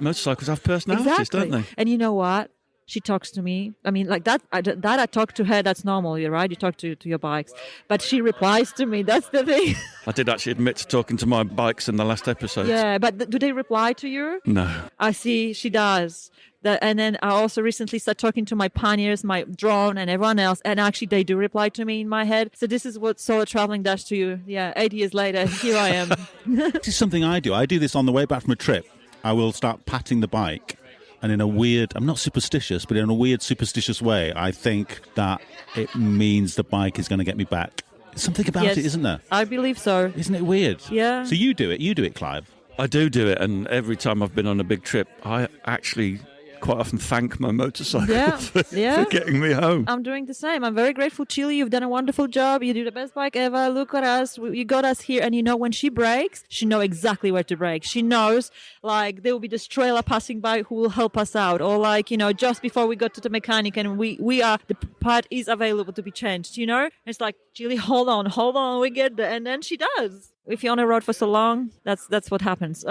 Motorcycles have personalities, exactly. Don't they? And you know what? She talks to me. I mean, that I talk to her, that's normal, right? You talk to your bikes. But she replies to me. That's the thing. I did actually admit to talking to my bikes in the last episode. Yeah, but do they reply to you? No. I see she does. And then I also recently started talking to my panniers, my drone, and everyone else. And actually, they do reply to me in my head. So this is what solo traveling does to you. Yeah, 8 years later, here I am. This is something I do. I do this on the way back from a trip. I will start patting the bike. And in a weird, I'm not superstitious, but in a weird superstitious way, I think that it means the bike is going to get me back. There's something about Yes, it, isn't there? I believe so. Isn't it weird? Yeah. So you do it, Clive. I do it, and every time I've been on a big trip, I actually quite often thank my motorcycle Yeah, for yeah. getting me home. I'm doing the same. I'm very grateful, Chili. You've done a wonderful job. You do the best bike ever. Look at us. You got us here. And when she brakes, she knows exactly where to brake. She knows, like, there will be this trailer passing by who will help us out. Or, like, just before we got to the mechanic and the part is available to be changed, It's like, Chili, hold on, we get there. And then she does. If you're on a road for so long, that's what happens.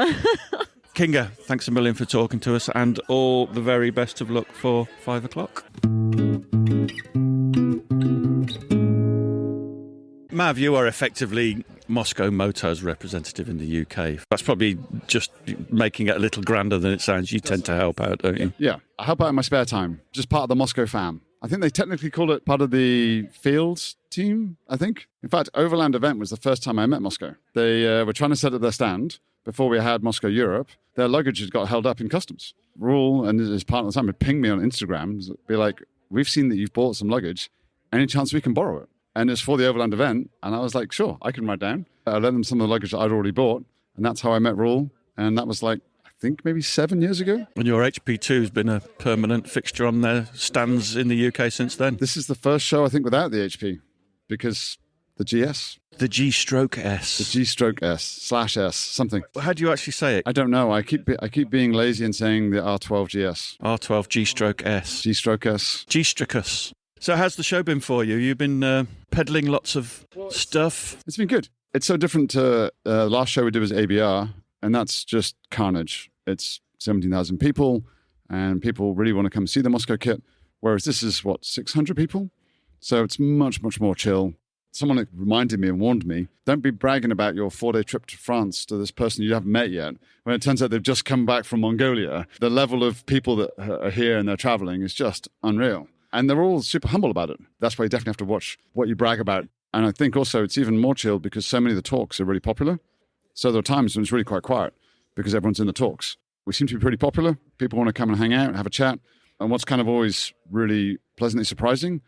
Kinga, thanks a million for talking to us, and all the very best of luck for 5 o'clock. Mav, you are effectively Moscow Moto's representative in the UK. That's probably just making it a little grander than it sounds. You tend to help out, don't you? Yeah, I help out in my spare time. Just part of the Moscow fam. I think they technically call it part of the field team, I think. In fact, Overland Event was the first time I met Moscow. They were trying to set up their stand before we had Moscow Europe. Their luggage had got held up in customs. Rule and his partner at the time would ping me on Instagram, be like, we've seen that you've bought some luggage. Any chance we can borrow it? And it's for the Overland Event. And I was like, sure, I can write down. I lent them some of the luggage that I'd already bought. And that's how I met Rule. And that was like, I think maybe 7 years ago. And your HP2 has been a permanent fixture on their stands in the UK since then. This is the first show, I think, without the HP. Because the GS. The G/S. The G/S/S, something. How do you actually say it? I don't know. I keep being lazy and saying the R12 GS. R12 G/S. G/S. G-Stricus. So how's the show been for you? You've been peddling lots of stuff. It's been good. It's so different to the last show we did was ABR, and that's just carnage. It's 17,000 people, and people really want to come see the Moscow kit, whereas this is, 600 people? So it's much, much more chill. Someone reminded me and warned me, don't be bragging about your 4-day trip to France to this person you haven't met yet. When it turns out they've just come back from Mongolia, the level of people that are here and they're traveling is just unreal. And they're all super humble about it. That's why you definitely have to watch what you brag about. And I think also it's even more chill because so many of the talks are really popular. So there are times when it's really quite quiet because everyone's in the talks. We seem to be pretty popular. People want to come and hang out, have a chat. And what's kind of always really pleasantly surprising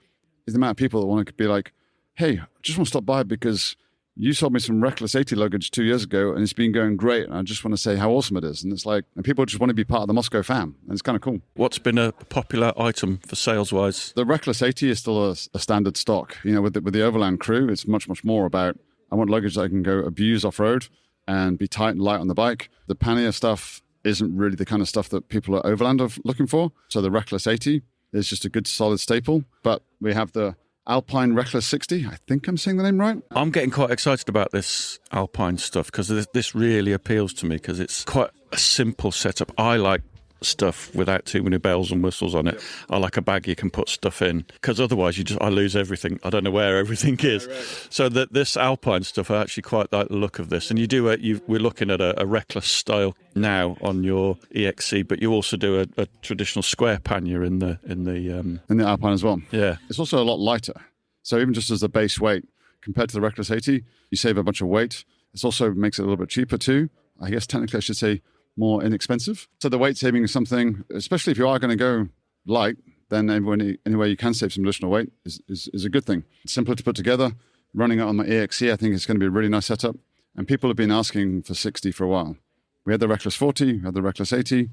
is the amount of people that want to be like, hey, I just want to stop by because you sold me some Reckless 80 luggage 2 years ago and it's been going great. And I just want to say how awesome it is. And it's like, and people just want to be part of the Moscow fam. And it's kind of cool. What's been a popular item for sales-wise? The Reckless 80 is still a standard stock. With the Overland crew, it's much, much more about, I want luggage that I can go abuse off-road and be tight and light on the bike. The pannier stuff isn't really the kind of stuff that people at Overland are looking for. So the Reckless 80 is just a good solid staple. But we have the Alpine Reckless 60. I think I'm saying the name right. I'm getting quite excited about this Alpine stuff because this really appeals to me because it's quite a simple setup. I like stuff without too many bells and whistles on it. I like a bag you can put stuff in because otherwise I lose everything. I don't know where everything is. Right. So that this Alpine stuff, I actually quite like the look of this. And we're looking at a Reckless style now on your EXC, but you also do a traditional square pannier in the Alpine as well. Yeah, it's also a lot lighter. So even just as a base weight compared to the Reckless 80, you save a bunch of weight. It also makes it a little bit cheaper too. I guess technically I should say more inexpensive. So the weight saving is something, especially if you are going to go light, then anywhere you can save some additional weight is a good thing. It's simpler to put together. Running it on my EXC, I think it's going to be a really nice setup. And people have been asking for 60 for a while. We had the Reckless 40, we had the Reckless 80.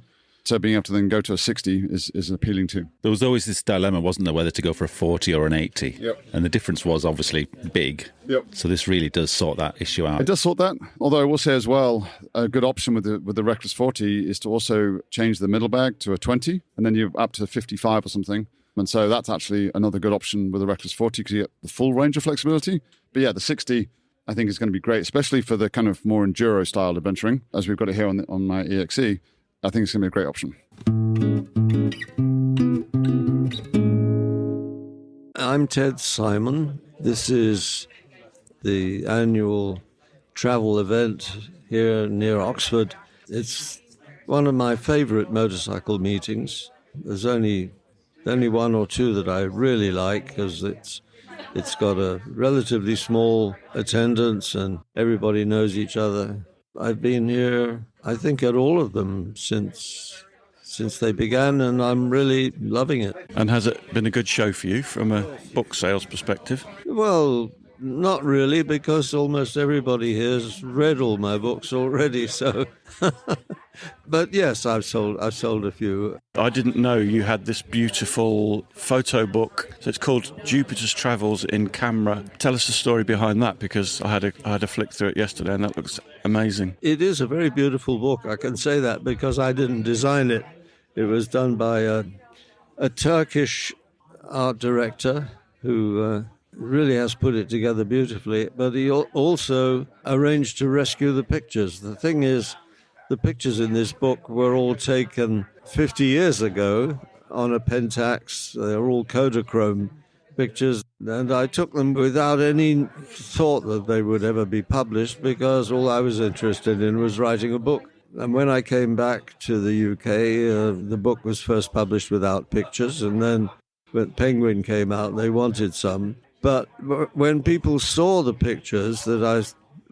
So being able to then go to a 60 is appealing too. There was always this dilemma, wasn't there, whether to go for a 40 or an 80. Yep. And the difference was obviously big. Yep. So this really does sort that issue out. It does sort that. Although I will say as well, a good option with the Reckless 40 is to also change the middle bag to a 20, and then you're up to 55 or something. And so that's actually another good option with the Reckless 40 because you get the full range of flexibility. But yeah, the 60 I think is going to be great, especially for the kind of more enduro style adventuring, as we've got it here on my EXE. I think it's going to be a great option. I'm Ted Simon. This is the annual travel event here near Oxford. It's one of my favourite motorcycle meetings. There's only one or two that I really like because it's got a relatively small attendance and everybody knows each other. I've been here, I think, at all of them since they began, and I'm really loving it. And has it been a good show for you from a book sales perspective? Well, not really, because almost everybody here has read all my books already. So, but yes, I've sold a few. I didn't know you had this beautiful photo book. So it's called Jupiter's Travels in Camera. Tell us the story behind that, because I had a flick through it yesterday, and that looks amazing. It is a very beautiful book. I can say that because I didn't design it. It was done by a Turkish art director who really has put it together beautifully, but he also arranged to rescue the pictures. The thing is, the pictures in this book were all taken 50 years ago on a Pentax. They're all Kodachrome pictures, and I took them without any thought that they would ever be published, because all I was interested in was writing a book. And when I came back to the UK, the book was first published without pictures, and then when Penguin came out, they wanted some. But when people saw the pictures that I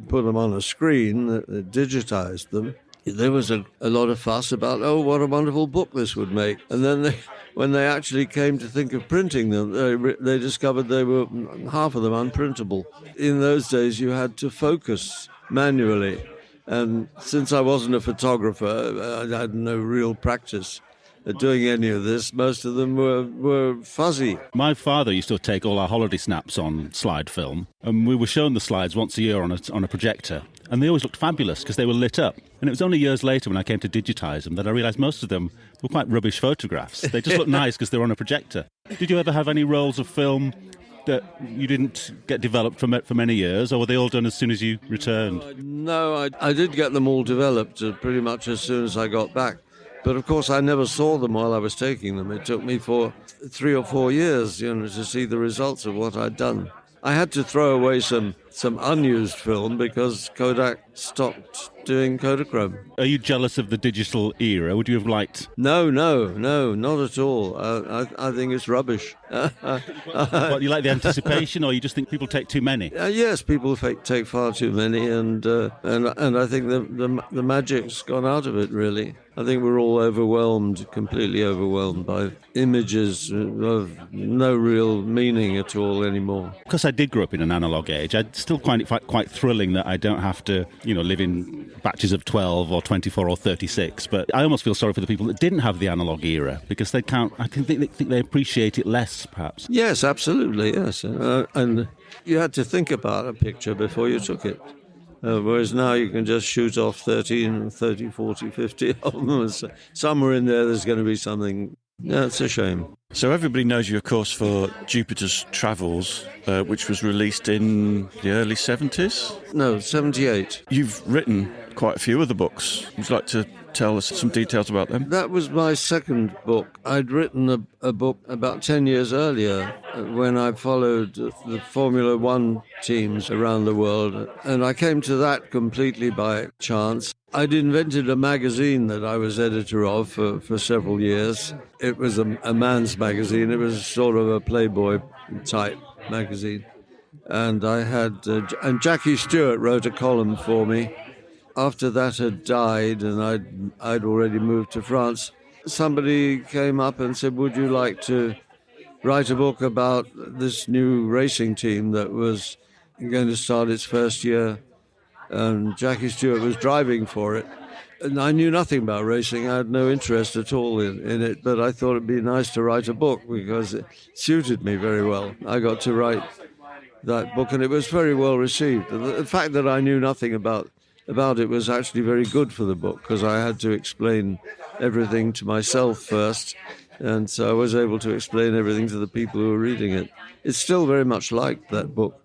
put them on a screen, digitized them, there was a lot of fuss about, oh, what a wonderful book this would make. And then when they actually came to think of printing them, they discovered they were, half of them, unprintable. In those days, you had to focus manually. And since I wasn't a photographer, I had no real practice at doing any of this. Most of them were fuzzy. My father used to take all our holiday snaps on slide film, and we were shown the slides once a year on a projector, and they always looked fabulous because they were lit up. And it was only years later when I came to digitize them that I realized most of them were quite rubbish photographs. They just looked nice because they were on a projector. Did you ever have any rolls of film that you didn't get developed for many years, or were they all done as soon as you returned? No, I did get them all developed pretty much as soon as I got back. But of course, I never saw them while I was taking them. It took me for 3 or 4 years, to see the results of what I'd done. I had to throw away some unused film because Kodak stopped doing Kodachrome. Are you jealous of the digital era? Would you have liked... No, not at all. I think it's rubbish. What, you like the anticipation, or you just think people take too many? Yes, people take far too many, and I think the magic's gone out of it, really. I think we're all completely overwhelmed by images of no real meaning at all anymore. Because I did grow up in an analogue age, I still find it quite thrilling that I don't have to, live in batches of 12 or 24 or 36. But I almost feel sorry for the people that didn't have the analogue era, because they can't. I think they appreciate it less, perhaps. Yes, absolutely, yes. And you had to think about a picture before you took it. Whereas now you can just shoot off 13, 30, 40, 50 of them. Somewhere in there's going to be something. Yeah, it's a shame. So everybody knows you, of course, for Jupiter's Travels, which was released in the early 70s? No, 78. You've written quite a few other books. Would you like to tell us some details about them? That was my second book. I'd written a book about 10 years earlier when I followed the Formula One teams around the world, and I came to that completely by chance. I'd invented a magazine that I was editor of for several years. It was a man's magazine. It was sort of a Playboy-type magazine. And I had... and Jackie Stewart wrote a column for me. After that had died and I'd already moved to France, somebody came up and said, would you like to write a book about this new racing team that was going to start its first year? And Jackie Stewart was driving for it. And I knew nothing about racing. I had no interest at all in it, but I thought it'd be nice to write a book because it suited me very well. I got to write that book, and it was very well received. The fact that I knew nothing about it was actually very good for the book, because I had to explain everything to myself first, and so I was able to explain everything to the people who were reading it. It's still very much like that book.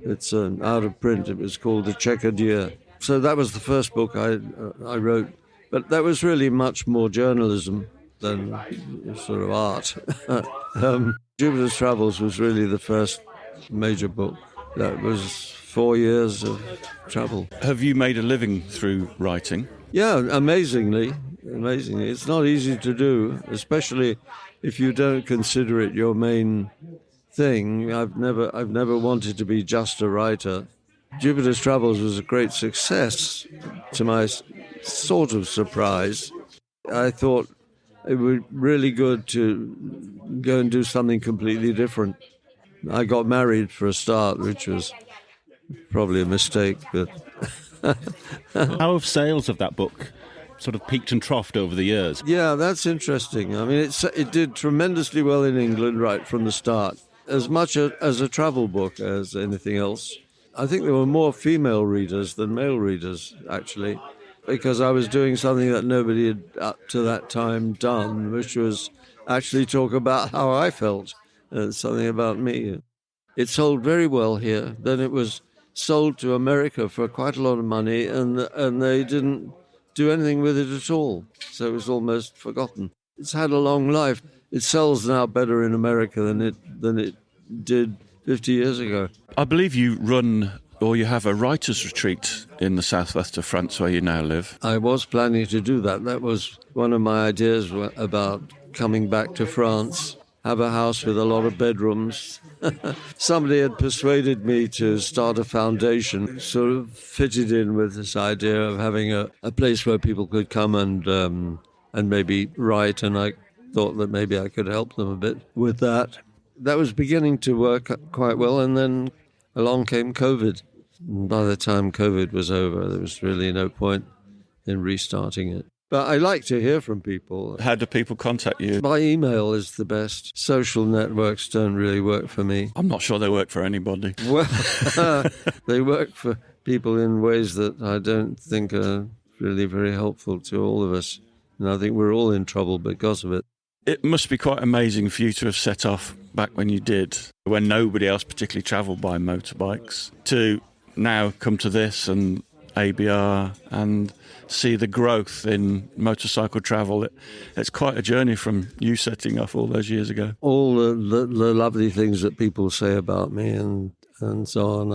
It's out of print. It was called The Checkered Year. So that was the first book I wrote, but that was really much more journalism than sort of art. Jupiter's Travels was really the first major book. That was 4 years of travel. Have you made a living through writing? Yeah, amazingly. It's not easy to do, especially if you don't consider it your main thing. I've never wanted to be just a writer. Jupiter's Travels was a great success, to my sort of surprise. I thought it would be really good to go and do something completely different. I got married for a start, which was probably a mistake, but... How have sales of that book sort of peaked and troughed over the years? Yeah, that's interesting. I mean, it did tremendously well in England right from the start, as much as a travel book as anything else. I think there were more female readers than male readers, actually, because I was doing something that nobody had up to that time done, which was actually talk about how I felt, something about me. It sold very well here. Then it was sold to America for quite a lot of money, and they didn't do anything with it at all. So it was almost forgotten. It's had a long life. It sells now better in America than it did 50 years ago. I believe you run, or you have a writer's retreat in the southwest of France where you now live. I was planning to do that. That was one of my ideas about coming back to France, have a house with a lot of bedrooms. Somebody had persuaded me to start a foundation, sort of fitted in with this idea of having a place where people could come and maybe write, and I thought that maybe I could help them a bit with that. That was beginning to work quite well, and then along came COVID. And by the time COVID was over, there was really no point in restarting it. But I like to hear from people. How do people contact you? By email is the best. Social networks don't really work for me. I'm not sure they work for anybody. Well, they work for people in ways that I don't think are really very helpful to all of us. And I think we're all in trouble because of it. It must be quite amazing for you to have set off back when you did, when nobody else particularly travelled by motorbikes, to now come to this and ABR and see the growth in motorcycle travel. It's quite a journey from you setting off all those years ago. All the lovely things that people say about me and so on,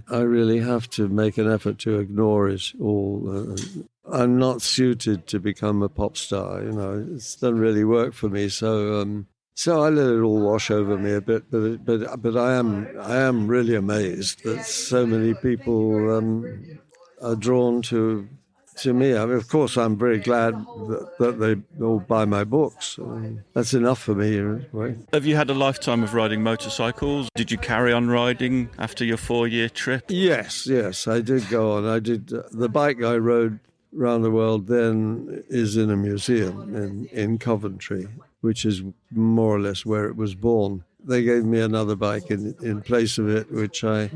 I really have to make an effort to ignore it all. I'm not suited to become a pop star, it doesn't really work for me, so I let it all wash over me a bit, but I am really amazed that so many people are drawn to me. I mean, of course, I'm very glad that they all buy my books. That's enough for me. Right? Have you had a lifetime of riding motorcycles? Did you carry on riding after your 4-year trip? Yes, I did go on. I did. The bike I rode around the world then is in a museum in Coventry, which is more or less where it was born. They gave me another bike in place of it, which I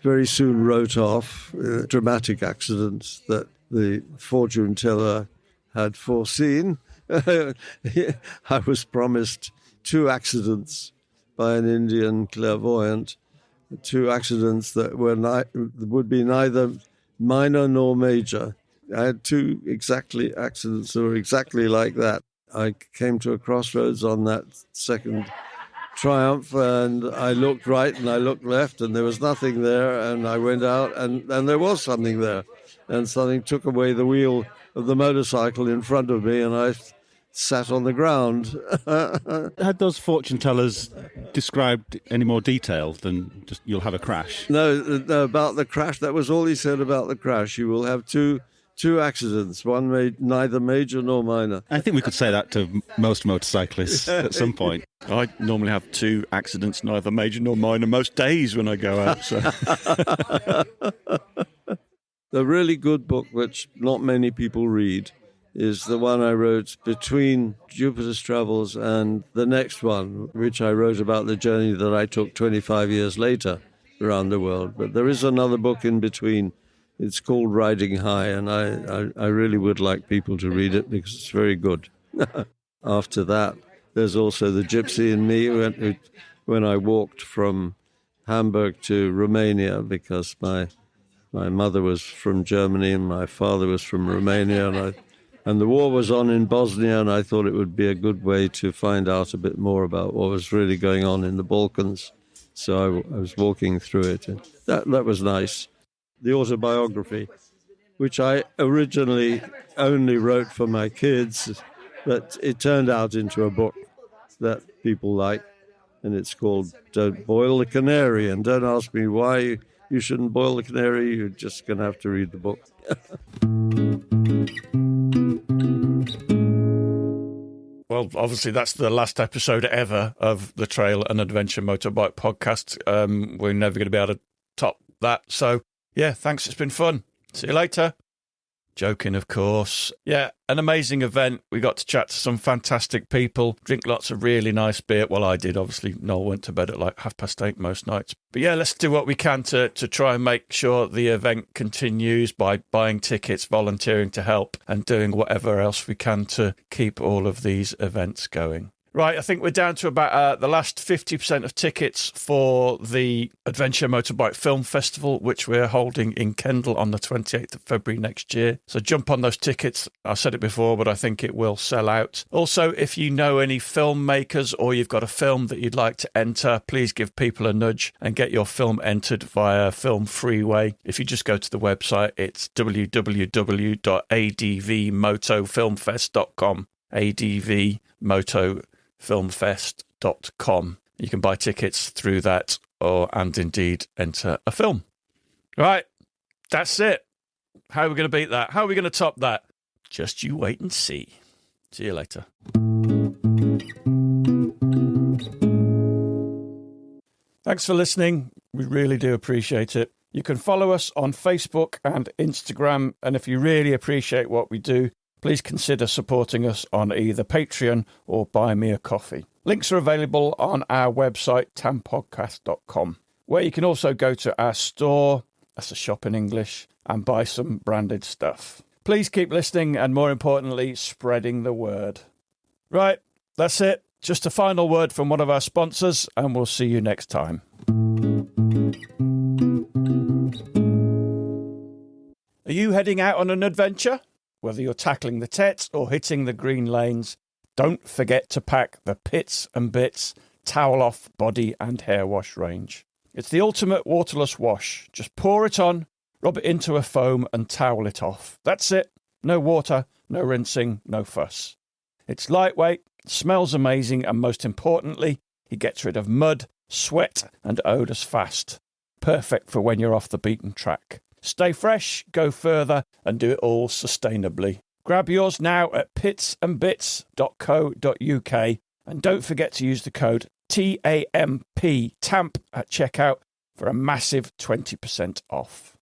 very soon wrote off. Dramatic accidents that the fortune teller had foreseen. I was promised 2 accidents by an Indian clairvoyant, 2 accidents that would be neither minor nor major. I had 2 accidents that were exactly like that. I came to a crossroads on that second Triumph, and I looked right and I looked left, and there was nothing there, and I went out and there was something there, and something took away the wheel of the motorcycle in front of me, and I sat on the ground. Had those fortune tellers described any more detail than just you'll have a crash? No, about the crash, that was all he said about the crash. You will have two accidents, one neither major nor minor. I think we could say that to most motorcyclists at some point. I normally have 2 accidents, neither major nor minor, most days when I go out. So. The really good book, which not many people read, is the one I wrote between Jupiter's Travels and the next one, which I wrote about the journey that I took 25 years later around the world. But there is another book in between. It's called Riding High, and I really would like people to read it because it's very good. After that, there's also The Gypsy in Me, when I walked from Hamburg to Romania, because my mother was from Germany and my father was from Romania, and the war was on in Bosnia, and I thought it would be a good way to find out a bit more about what was really going on in the Balkans. So I was walking through it, and that was nice. The autobiography, which I originally only wrote for my kids, but it turned out into a book that people like, and it's called Don't Boil the Canary, and don't ask me why You shouldn't boil the canary. You're just going to have to read the book. Well, obviously, that's the last episode ever of the Trail and Adventure Motorbike podcast. We're never going to be able to top that. So, yeah, thanks. It's been fun. See you later. Joking, of course. Yeah, an amazing event. We got to chat to some fantastic people, drink lots of really nice beer. Well, I did, obviously. Noel went to bed at like 8:30 most nights. But yeah, let's do what we can to try and make sure the event continues by buying tickets, volunteering to help, and doing whatever else we can to keep all of these events going. Right, I think we're down to about the last 50% of tickets for the Adventure Motorbike Film Festival, which we're holding in Kendal on the 28th of February next year. So jump on those tickets. I've said it before, but I think it will sell out. Also, if you know any filmmakers or you've got a film that you'd like to enter, please give people a nudge and get your film entered via Film Freeway. If you just go to the website, it's www.advmotofilmfest.com. advmotofilmfest.com. You can buy tickets through that and indeed enter a film. Right, that's it. How are we going to beat that? How are we going to top that? Just you wait and see. See you later. Thanks for listening. We really do appreciate it. You can follow us on Facebook and Instagram, and if you really appreciate what we do, please consider supporting us on either Patreon or Buy Me a Coffee. Links are available on our website, tampodcast.com, where you can also go to our store, that's a shop in English, and buy some branded stuff. Please keep listening and, more importantly, spreading the word. Right, that's it. Just a final word from one of our sponsors, and we'll see you next time. Are you heading out on an adventure? Whether you're tackling the Tet or hitting the green lanes, don't forget to pack the Pits and Bits Towel Off Body and Hair Wash range. It's the ultimate waterless wash. Just pour it on, rub it into a foam and towel it off. That's it. No water, no rinsing, no fuss. It's lightweight, smells amazing, and most importantly, it gets rid of mud, sweat and odours fast. Perfect for when you're off the beaten track. Stay fresh, go further, and do it all sustainably. Grab yours now at pitsandbits.co.uk, and don't forget to use the code TAMP at checkout for a massive 20% off.